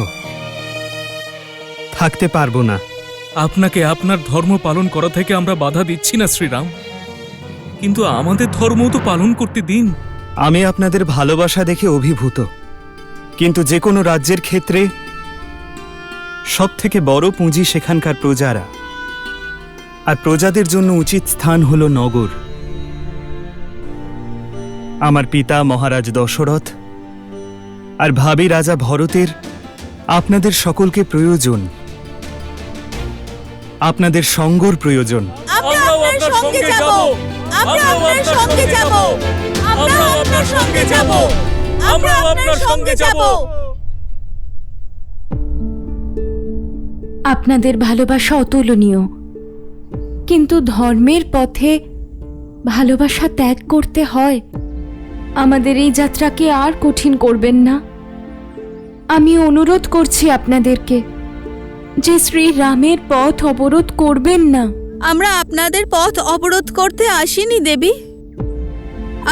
থাকতে পারবো না। আপনাকে আপনার ধর্ম পালন করা থেকে আমরা বাধা দিচ্ছি না শ্রীরাম, কিন্তু আমাদের ধর্মও তো পালন করতে দিন। আমি আপনাদের ভালোবাসা দেখে অভিভূত, কিন্তু যে কোনো রাজ্যের ক্ষেত্রে সব থেকে বড় পুঁজি সেখানকার প্রজারা, আর প্রজাদের জন্য উচিত স্থান হল নগর। আমার পিতা মহারাজ দশরথ আর ভাবি রাজা ভরতের আপনাদের সকলকে প্রয়োজন, আপনাদের সঙ্গর প্রয়োজন। আমরা আপনার সঙ্গে যাব, আমরা আপনার সঙ্গে যাব, আমরা আপনার সঙ্গে যাব, আমরা আপনার সঙ্গে যাব। আপনাদের ভালোবাসা অতুলনীয়, কিন্তু ধর্মের পথে ভালোবাসা ত্যাগ করতে হয়। আমাদের এই যাত্রাকে আর কঠিন করবেন না। আমি অনুরোধ করছি আপনাদেরকে যে শ্রীরামের পথ অবরোধ করবেন না। আমরা আপনাদের পথ অবরোধ করতে আসিনি দেবী,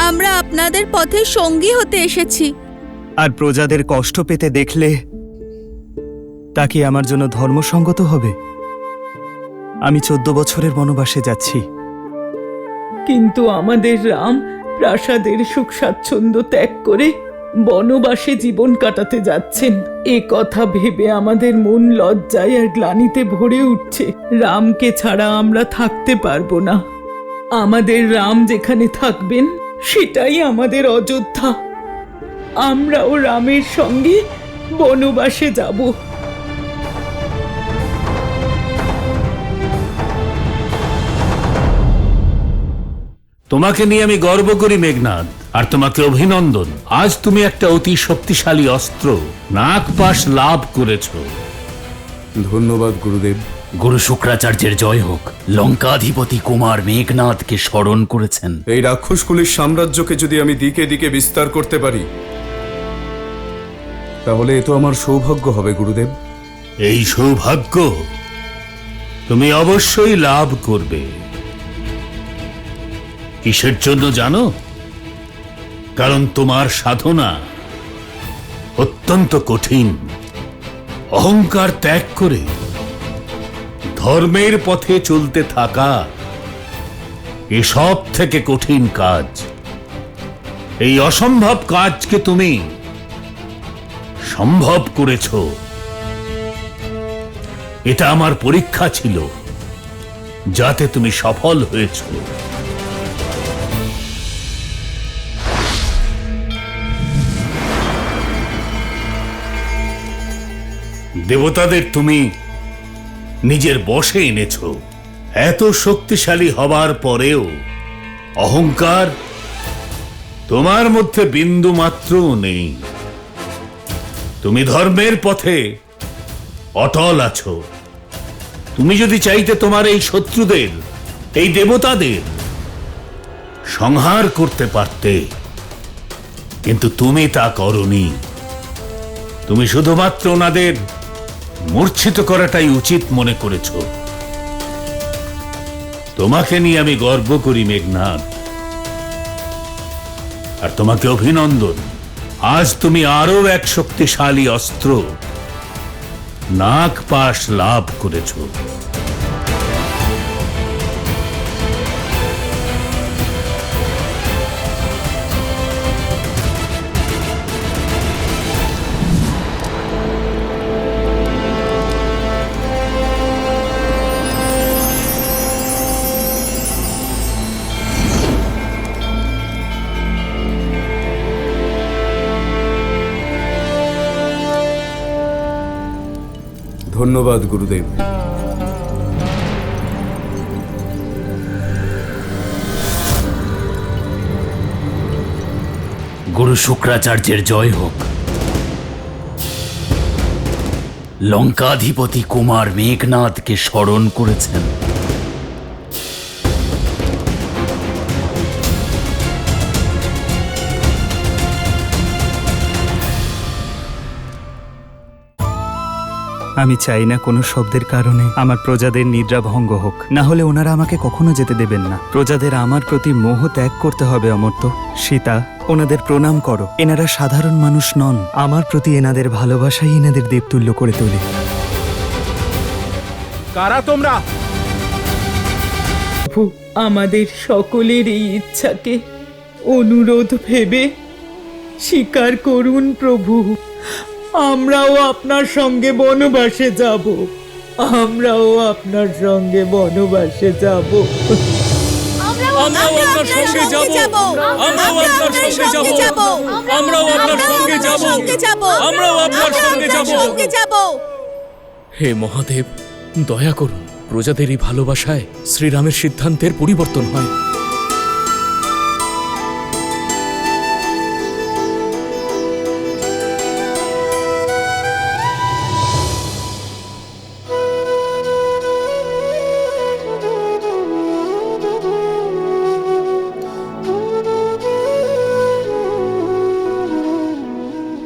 আমরা আপনাদের পথে সঙ্গী হতে এসেছি। আর প্রজাদের কষ্ট পেতে দেখলে তা কি আমার জন্য ধর্মসঙ্গত হবে? আমি 14 বছরের বনবাসে যাচ্ছি, কিন্তু আমাদের রাম প্রাসাদের সুখ স্বাচ্ছন্দ্য ত্যাগ করে বনবাসে জীবন কাটাতে যাচ্ছেন। এ কথা ভেবে আমাদের মন লজ্জায় আর গ্লানিতে ভরে উঠছে। রামকে ছাড়া আমরা থাকতে পারবো না। আমাদের রাম যেখানে থাকবেন সেটাই আমাদের অযোধ্যা। আমরাও রামের সঙ্গে বনবাসে যাব। তোমাকে নিয়ে আমি গর্ব করি মেঘনাদ, আর তোমাকে অভিনন্দন। আজ তুমি একটা অতি শক্তিশালী অস্ত্র নাগপাশ লাভ করেছ। ধন্যবাদ গুরুদেব। গুরু শুক্রাচার্যের জয় হোক। লঙ্কাধিপতি কুমার মেঘনাদকে স্মরণ করেছেন। এই রাক্ষসকুলের সাম্রাজ্যকে যদি আমি দিকে দিকে বিস্তার করতে পারি, তাহলে এ তো আমার সৌভাগ্য হবে গুরুদেব। এই সৌভাগ্য তুমি অবশ্যই লাভ করবে। কিসের জন্য জানো? কারণ তোমার সাধনা অত্যন্ত কঠিন। অহংকার ত্যাগ করে ধর্মের পথে চলতে থাকা এসব থেকে কঠিন কাজ। এই অসম্ভব কাজকে তুমি সম্ভব করেছ। এটা আমার পরীক্ষা ছিল, যাতে তুমি সফল হয়েছ। দেবতাদের তুমি নিজের বশে এনেছ। এত শক্তিশালী হবার পরেও অহংকার তোমার মধ্যে বিন্দু মাত্রও নেই। তুমি ধর্মের পথে অটল আছো। তুমি যদি চাইতে তোমার এই শত্রুদের, এই দেবতাদের সংহার করতে পারতে, কিন্তু তুমি তা করনি। তুমি শুধুমাত্র ওনাদের মূর্ছিত করাটাই উচিত মনে করেছ। তোমাকে নিয়ে আমি গর্ব করি মেঘনাদ, আর তোমাকে অভিনন্দন। আজ তুমি আরো এক শক্তিশালী অস্ত্র নাগপাশ লাভ করেছ। ধন্যবাদ গুরুদেব। গুরু শুক্রাচার্যের জয় হোক। লঙ্কাধিপতি কুমার মেঘনাদকে স্মরণ করেছেন। আমি চাই না কোনো শব্দের কারণে আমার প্রজাদের নিদ্রা ভঙ্গ হোক, না হলে ওনারা আমাকে কখনো যেতে দেবেন না। প্রজাদের আমার প্রতি মোহ ত্যাগ করতে হবে অমর্ত্য। সীতা, ওনাদের প্রণাম করো। এনারা সাধারণ মানুষ নন, আমার প্রতি এনাদের ভালোবাসাই এনাদের দেবতুল্য করে তোলে। কারা তোমরা? প্রভু, আমাদের সকলের এই ইচ্ছাকে অনুরোধ ভেবে স্বীকার করুন প্রভু। আমরাও আপনার সঙ্গে বনবাসে যাব, আমরাও আপনার সঙ্গে বনবাসে যাব। আমরাও আপনার সঙ্গে যাব, আমরাও আপনার সঙ্গে যাব, আমরাও আপনার সঙ্গে যাব, আমরাও আপনার সঙ্গে যাব। হে মহাদেব, দয়া করুন, প্রজাদের এই ভালোবাসায় শ্রীরামের সিদ্ধান্তের পরিবর্তন হয়।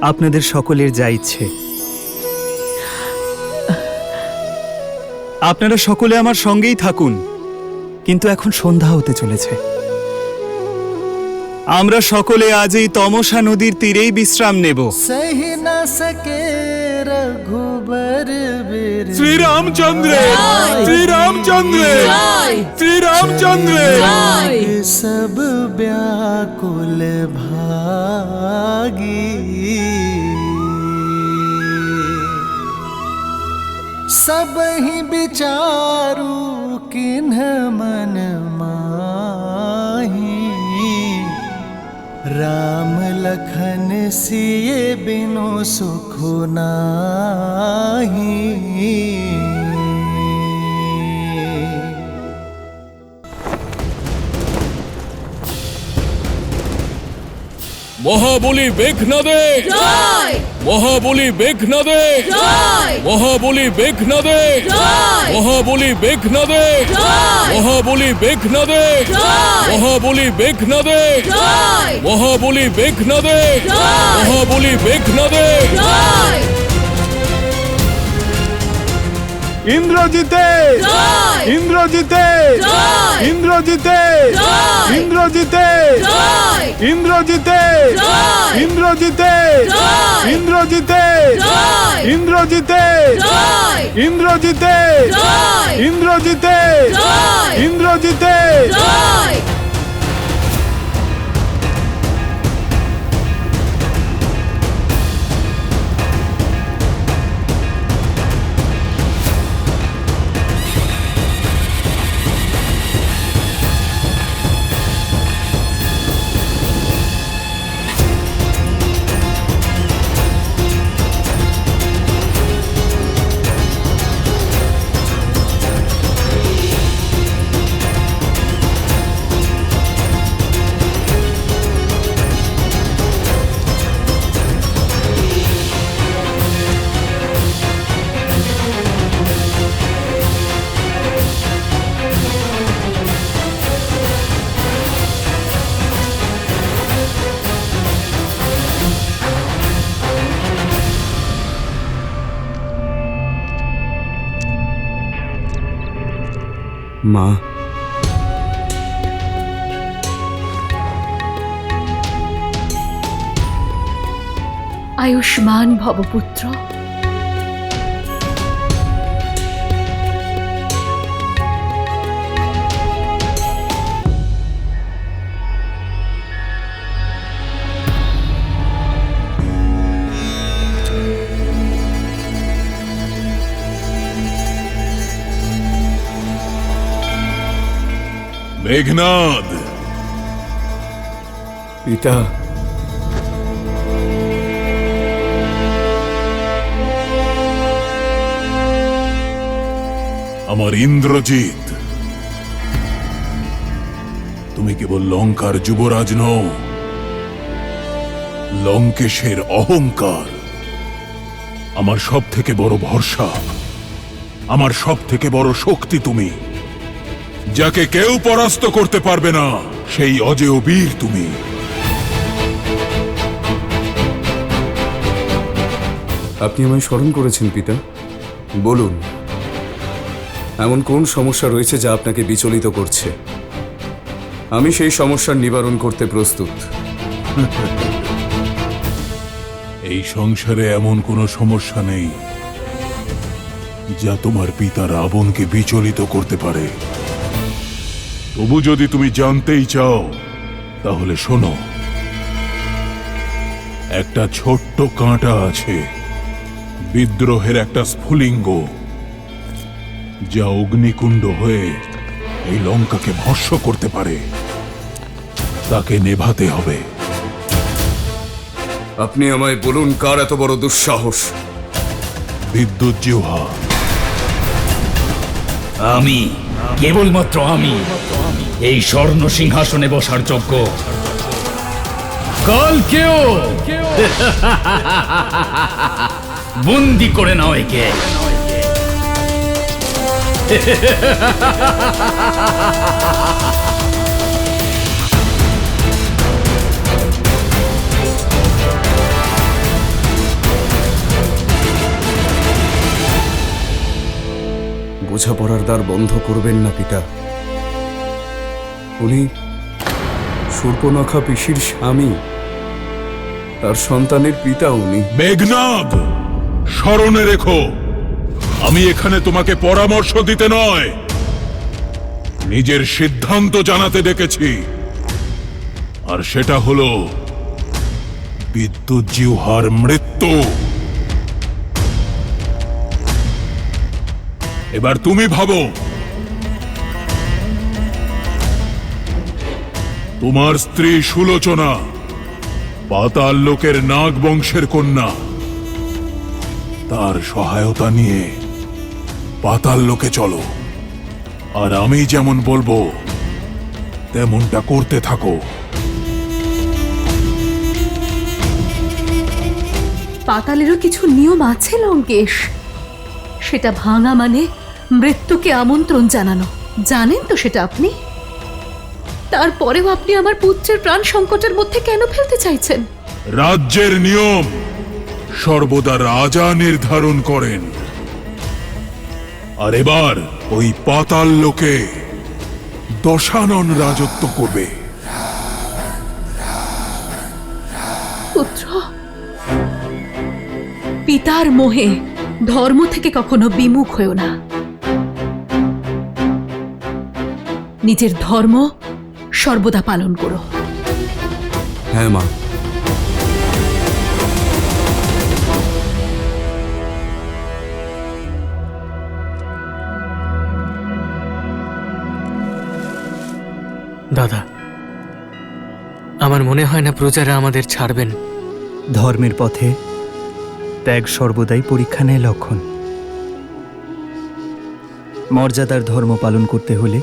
আপনাদের সকলের যা ইচ্ছে। আপনারা সকলে আমার সঙ্গেই থাকুন, কিন্তু এখন সন্ধ্যা হতে চলেছে। আমরা সকলে আজ এই তমসা নদীর তীরেই বিশ্রাম নেব। सही न सके रघुबर वीर শ্রীরামচন্দ্র, শ্রীরামচন্দ্র, শ্রীরামচন্দ্র। सब व्याकुल भागी सब ही विचारू किन्ह मन माही राम लखन सिए बिनु सुख नाही। মহাবলী মেঘনাদে জয়, মহাবলী মেঘনাদে জয়, মহাবলী মেঘনাদে জয়, মহাবলী মেঘনাদে জয়, মহাবলী মেঘনাদে জয়, মহাবলী মেঘনাদে জয়, মহাবলী মেঘনাদে জয়, মহাবলী মেঘনাদে। জয়, ইন্দ্রজিতে, জয়, ইন্দ্রজিতে, জয়, ইন্দ্রজিতে, জয়, ইন্দ্রজিতে, জয়, ইন্দ্রজিতে, জয়, ইন্দ্রজিতে, জয়, ইন্দ্রজিতে, জয়, ইন্দ্রজিতে, জয়, ইন্দ্রজিতে, জয়, ইন্দ্রজিতে, জয়, ইন্দ্রজিতে। জয়। মা, আয়ুষ্মান ভবপুত্র। মেঘনাদ, পিতা, আমার ইন্দ্রজিৎ, তুমি কেবল লঙ্কার যুবরাজ নও, লঙ্কেশের অহংকার। আমার সব থেকে বড় ভরসা, আমার সব থেকে বড় শক্তি তুমি। যাকে কেউ পরাস্ত করতে পারবে না, সেই অজেয় বীর তুমি। আপনি আমায় স্মরণ করেছেন পিতা। বলুন, এমন কোন সমস্যা রয়েছে যা আপনাকে বিচলিত করছে? আমি সেই সমস্যার নিবারণ করতে প্রস্তুত। এই সংসারে এমন কোনো সমস্যা নেই যা তোমার পিতা রাবণকে বিচলিত করতে পারে। তবু যদি তুমি জানতেই চাও তাহলে শোনো, একটা ছোট্ট কাঁটা আছে, বিদ্রোহের একটা স্ফুলিঙ্গ, যা অগ্নিকুণ্ড হয়ে এই লঙ্কাকে ভস্ম করতে পারে। তাকে নেভাতে হবে। আপনি আমায় বলুন, কার এত বড় দুঃসাহস? বিদ্যুৎ জিহ্বা। আমি, কেবলমাত্র আমি এই স্বর্ণ সিংহাসনে বসার যোগ্য। কালকেও বন্দি করে নাও একে। বোঝাপড়ার দ্বার বন্ধ করবেন না পিতা। উনি শূর্পণখা পিসির স্বামী, তার সন্তানের পিতা উনি। মেঘনাদ, স্মরণে রেখো, আমি এখানে তোমাকে পরামর্শ দিতে নয়, নিজের সিদ্ধান্ত জানাতে ডেকেছি। আর সেটা হলো বিদ্যুৎ জিহ্বার মৃত্যু। এবার তুমি ভাবো, তোমার স্ত্রী সুলোচনা পাতাল লোকের নাগ বংশের কন্যা, তার সহায়তা নিয়ে পাতাল লোকে চলো, আর আমি যেমন বলবো তেমনটা করতে থাকো। পাতালেরও কিছু নিয়ম আছে লঙ্কেশ, সেটা ভাঙা মানে মৃত্যুকে আমন্ত্রণ জানানো। জানেন তো সেটা আপনি? তারপরেও আপনি আমার পুত্রের প্রাণ সংকটের মধ্যে কেন ফেলতে চাইছেন? রাজ্যের নিয়ম সর্বদা রাজা নির্ধারণ করেন, আর এবার ওই পাতাল লোকে দশানন রাজত্ব করবে। পুত্র, পিতার মোহে ধর্ম থেকে কখনো বিমুখ হয়েও না। নিজের ধর্ম সর্বদা পালন করো। হ্যাঁ মা। দাদা, আমার মনে হয় না প্রজারা আমাদের ছাড়বেন। ধর্মের পথে ত্যাগ সর্বদাই পরীক্ষা নেয় লক্ষণ। মর্যাদার ধর্ম পালন করতে হলে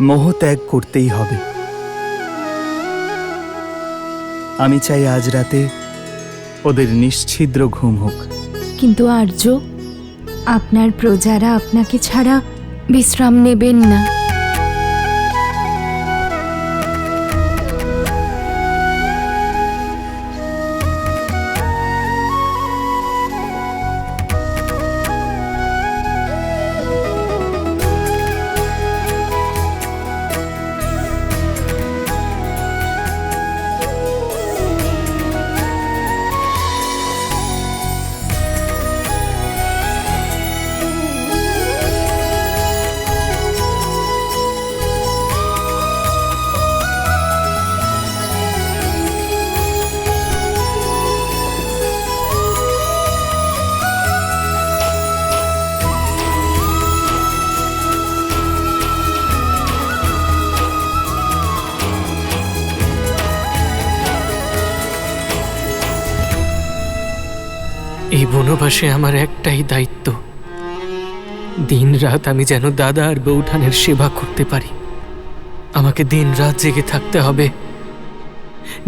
মোহ ত্যাগ করতেই হবে। আমি চাই আজ রাতে ওদের নিশ্ছিদ্র ঘুম হোক। কিন্তু আর্য, আপনার প্রজারা আপনাকে ছাড়া বিশ্রাম নেবেন না। এই বনবাসে আমার একটাই দায়িত্ব, দিন রাত আমি যেন দাদা আর বৌঠানের সেবা করতে পারি। আমাকে দিন রাত জেগে থাকতে হবে,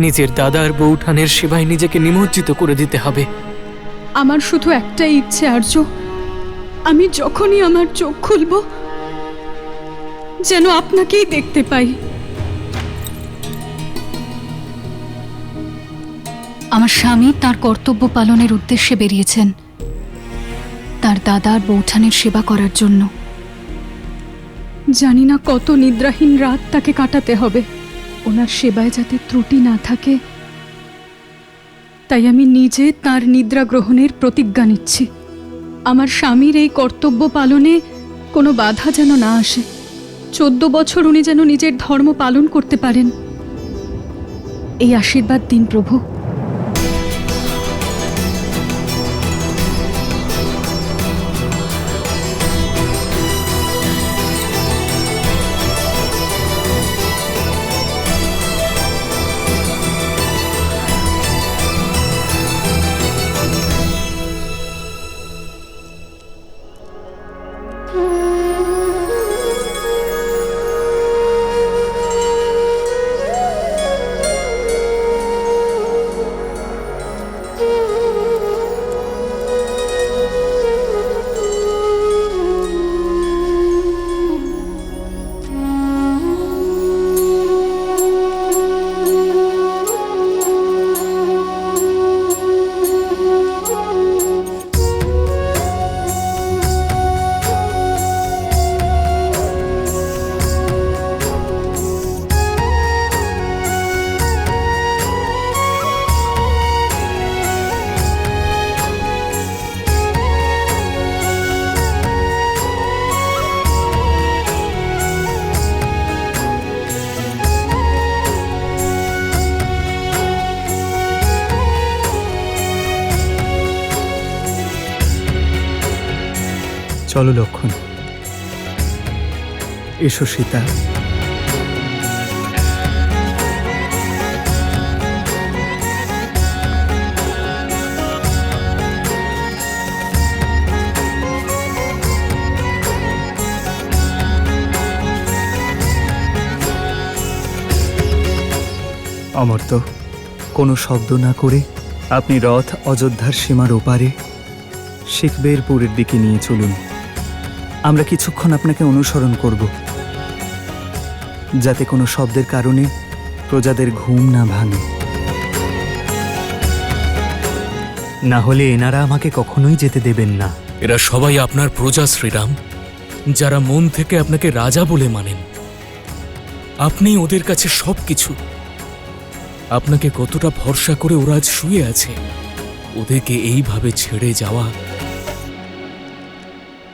নিজের দাদা আর বৌঠানের সেবায় নিজেকে নিমজ্জিত করে দিতে হবে। আমার শুধু একটাই ইচ্ছে আর্য, আমি যখনই আমার চোখ খুলব যেন আপনাকেই দেখতে পাই। আমার স্বামী তার কর্তব্য পালনের উদ্দেশ্যে বেরিয়েছেন, তার দাদার বৌঠানের সেবা করার জন্য। জানি না কত নিদ্রাহীন রাত তাকে কাটাতে হবে। ওনার সেবায় যাতে ত্রুটি না থাকে, তাই আমি নিজে তার নিদ্রা গ্রহণের প্রতিজ্ঞা নিচ্ছি। আমার স্বামীর এই কর্তব্য পালনে কোনো বাধা যেন না আসে। 14 বছর উনি যেন নিজের ধর্ম পালন করতে পারেন, এই আশীর্বাদ দিন প্রভু। চলো লক্ষণ, এসো সীতা। অমর্ত্য, কোনো শব্দ না করে আপনি রথ অযোধ্যার সীমার ওপারে শিখবেরপুরের দিকে নিয়ে চলুন। আমরা কিছুক্ষণ আপনাকে অনুসরণ করব, যাতে কোনো শব্দের কারণে প্রজাদের ঘুম না ভাঙে। না হলে এনারা আমাকে কখনোই যেতে দেবেন না। এরা সবাই আপনার প্রজা শ্রীরাম, যারা মন থেকে আপনাকে রাজা বলে মানেন। আপনি ওদের কাছে সবকিছু। আপনাকে কতটা ভরসা করে ওরা আজ শুয়ে আছে। ওদেরকে এইভাবে ছেড়ে যাওয়া,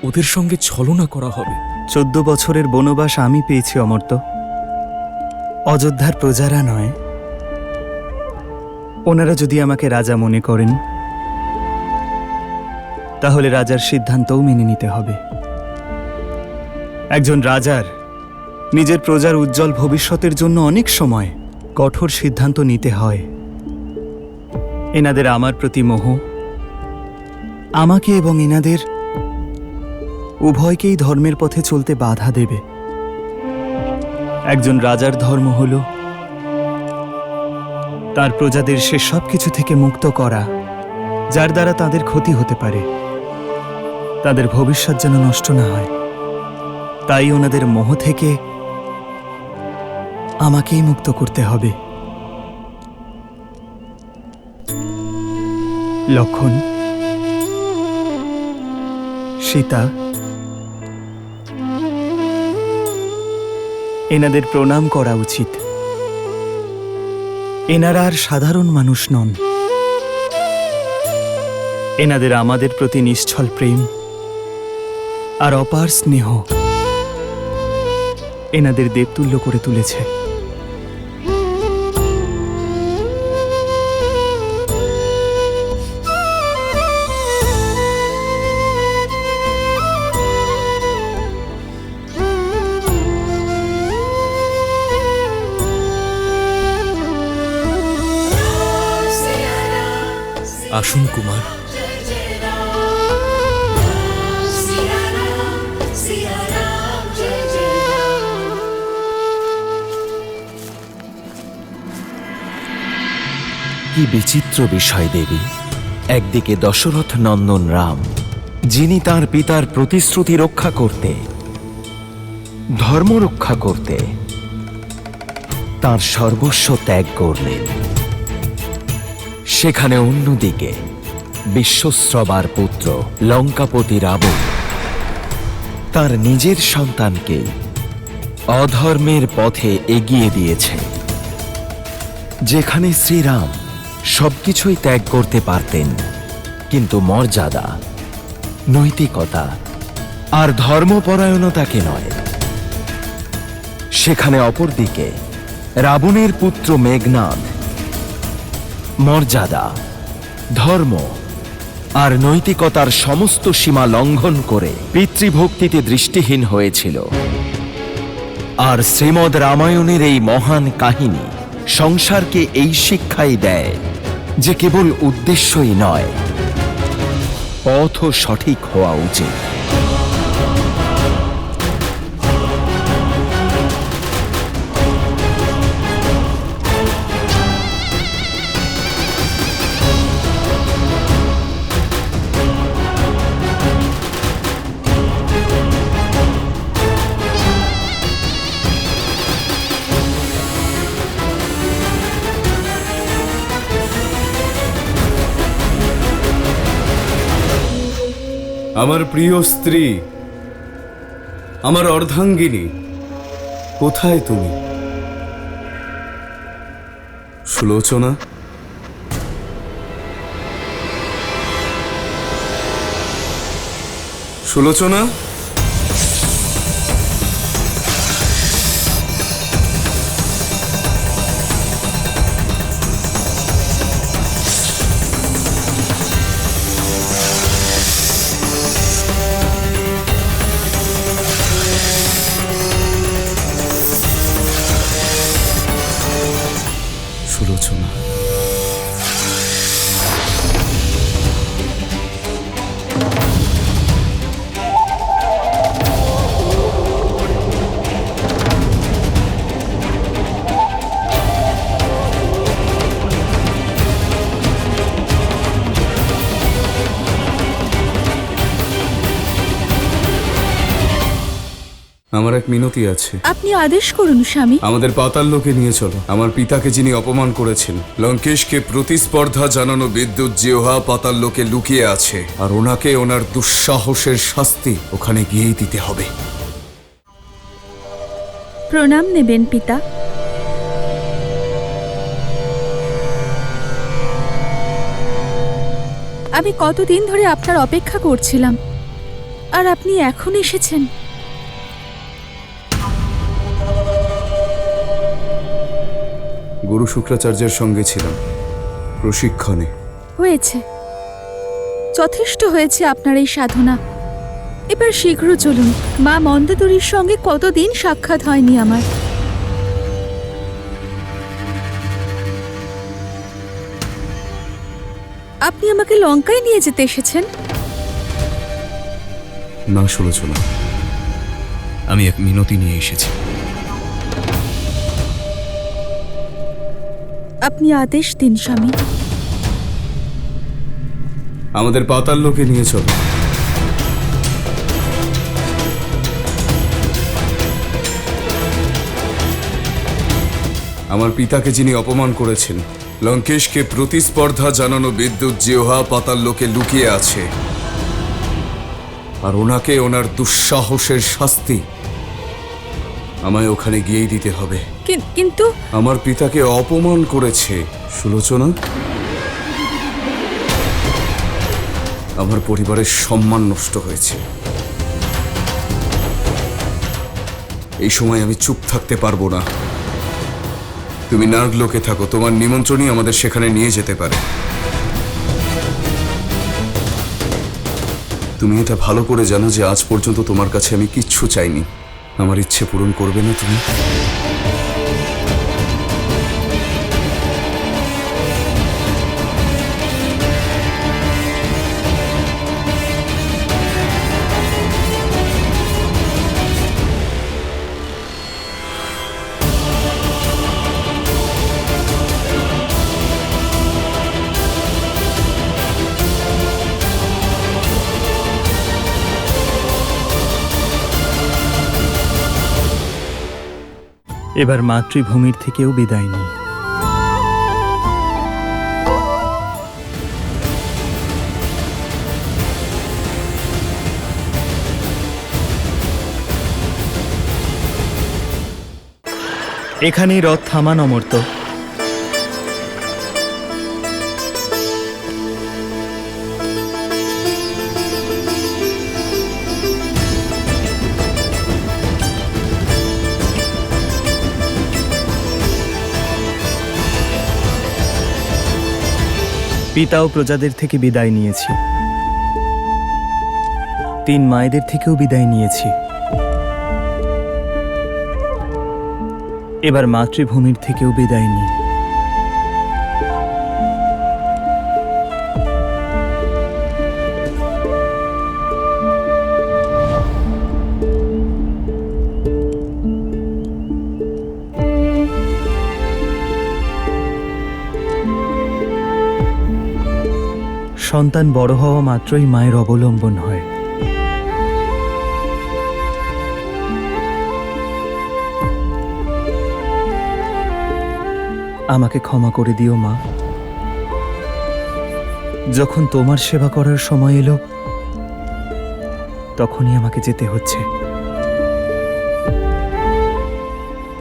ওদের সঙ্গে ছলনা করা হবে। 14 বছরের বনবাস আমি পেয়েছি অমর্ত্য, অযোধ্যার প্রজারা নয়। ওনারা যদি আমাকে রাজা মনে করেন, তাহলে রাজার সিদ্ধান্তও মেনে নিতে হবে। একজন রাজার নিজের প্রজার উজ্জ্বল ভবিষ্যতের জন্য অনেক সময় কঠোর সিদ্ধান্ত নিতে হয়। এনাদের আমার প্রতি মোহ আমাকে এবং এনাদের উভয়কেই ধর্মের পথে চলতে বাধা দেবে। একজন রাজার ধর্ম হল তার প্রজাদের সে সব কিছু থেকে মুক্ত করা যার দ্বারা তাদের ক্ষতি হতে পারে, তাদের ভবিষ্যৎ যেন নষ্ট না হয়। তাই ওনাদের মোহ থেকে আমাকেই মুক্ত করতে হবে। লক্ষণ, সীতা, এনাদের প্রণাম করা উচিত। এনারা আর সাধারণ মানুষ নন। এনাদের আমাদের প্রতি নিশ্ছল প্রেম আর অপার স্নেহ এনাদের দেবতুল্য করে তুলেছে। আসুন কুমার। কি বিচিত্র বিষয় দেবী। একদিকে দশরথ নন্দন রাম, যিনি তার পিতার প্রতিশ্রুতি রক্ষা করতে, ধর্ম রক্ষা করতে তার সর্বস্ব ত্যাগ করলেন। সেখানে অন্যদিকে বিশ্বশ্রবার পুত্র লঙ্কাপতি রাবণ তার নিজের সন্তানকে অধর্মের পথে এগিয়ে দিয়েছে। যেখানে শ্রীরাম সবকিছুই ত্যাগ করতে পারতেন, কিন্তু মর্যাদা, নৈতিকতা আর ধর্মপরায়ণতাকে নয়। সেখানে অপরদিকে রাবণের পুত্র মেঘনাদ মর্যাদা, ধর্ম আর নৈতিকতার সমস্ত সীমা লঙ্ঘন করে পিতৃভক্তিতে দৃষ্টিহীন হয়েছিল। আর শ্রীমদ্ রামায়ণের এই মহান কাহিনী সংসারকে এই শিক্ষাই দেয় যে কেবল উদ্দেশ্যই নয়, পথও সঠিক হওয়া উচিত। আমার প্রিয় স্ত্রী, আমার অর্ধাঙ্গিনী, কোথায় তুমি? সুলোচনা, সুলোচনা, সুলোচনা। আমার এক মিনতি আছে। আপনি আদেশ করুন স্বামী। আমাদের পাতাল লোকে নিয়ে চলো। আমার পিতাকে যিনি অপমান করেছেন, লঙ্কেশকে প্রতিস্পর্ধা জানানো বিদ্যুৎ জিহ্বা পাতাল লোকে লুকিয়ে আছে, আর ওনাকে ওনার দুঃসাহসের শাস্তি ওখানে গিয়েই দিতে হবে। প্রণাম নেবেন পিতা। আমি কতদিন ধরে আপনার অপেক্ষা করছিলাম, আর আপনি এখন এসেছেন। গুরু শুক্রাচার্যের সঙ্গে ছিলাম প্রশিক্ষণে। হয়েছে, যথেষ্ট হয়েছে আপনার এই সাধনা। এবার শীঘ্র চলুন। মা মন্দোদরীর সঙ্গে কতদিন সাক্ষাৎ হয়নি আমার। আপনি আমাকে লঙ্কায় নিয়ে যেতে এসেছেন? না সুলোচনা, আমি এক মিনতি নিয়ে এসেছি। আপনি আদেশ দিন স্বামী। আমাদের পাতাল লোকে নিয়ে চলো। আমার পিতাকে যিনি অপমান করেছেন, লঙ্কেশকে প্রতিস্পর্ধা জানানো বিদ্যুৎ জিহ্বা পাতাল লোকে লুকিয়ে আছে, আর ওনাকে ওনার দুঃসাহসের শাস্তি আমায় ওখানে গিয়েই দিতে হবে। কিন্তু আমার পিতাকে অপমান করেছে সুলোচনা। আমার পরিবারের সম্মান নষ্ট হয়েছে। এই সময় আমি চুপ থাকতে পারবো না। তুমি নাগলোকে থাকো, তোমার নিমন্ত্রণই আমাদের সেখানে নিয়ে যেতে পারে। তুমি এটা ভালো করে জানো যে আজ পর্যন্ত তোমার কাছে আমি কিচ্ছু চাইনি। আমার ইচ্ছে পূরণ করবে না তুমি? এবার মাতৃভূমির থেকেও বিদায় নিই। এখানেই রথ থামান অমর্ত্য। পিতা ও প্রজাদের থেকে বিদায় নিয়েছি, 3 মায়েদের থেকেও বিদায় নিয়েছি, এবার মাতৃভূমির থেকেও বিদায় নিই। সন্তান বড় হওয়া মাত্রই মায়ের অবলম্বন হয়। আমাকে ক্ষমা করে দিও মা। যখন তোমার সেবা করার সময় এলো তখনই আমাকে যেতে হচ্ছে,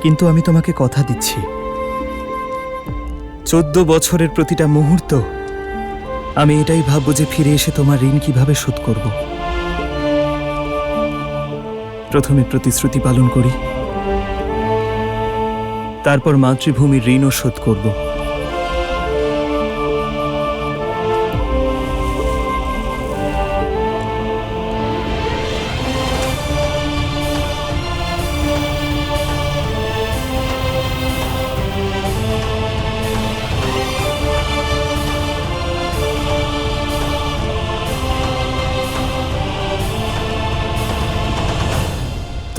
কিন্তু আমি তোমাকে কথা দিচ্ছি 14 বছরের প্রতিটা মুহূর্ত আমি এটাই ভাববো যে ফিরে এসে তোমার ঋণ কিভাবে শোধ করব। প্রথমে প্রতিশ্রুতি পালন করি, তারপর মাতৃভূমির ঋণও শোধ করব।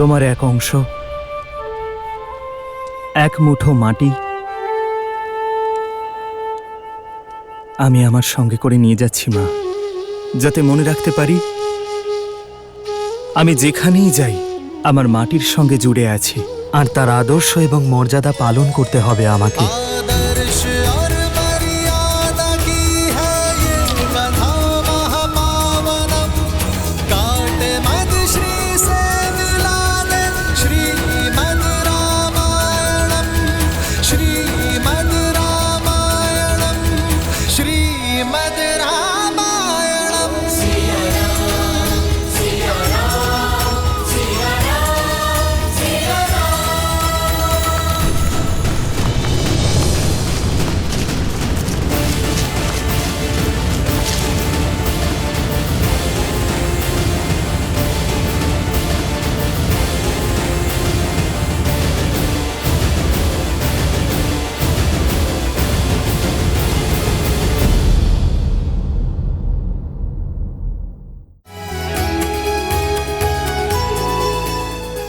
তোমার এক অংশ, এক মুঠো মাটি আমি আমার সঙ্গে করে নিয়ে যাচ্ছি মা, যাতে মনে রাখতে পারি আমি যেখানেই যাই আমার মাটির সঙ্গে জুড়ে আছি, আর তার আদর্শ এবং মর্যাদা পালন করতে হবে আমাকে।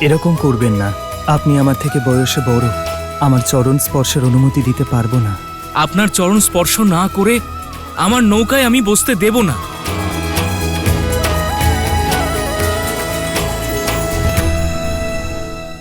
এরকম করবেন না, আপনি আমার থেকে বয়সে বড়, আমার চরণ স্পর্শের অনুমতি দিতে পারবো না। আপনার চরণ স্পর্শ না করে আমার নৌকায় আমি বসতে দেব না।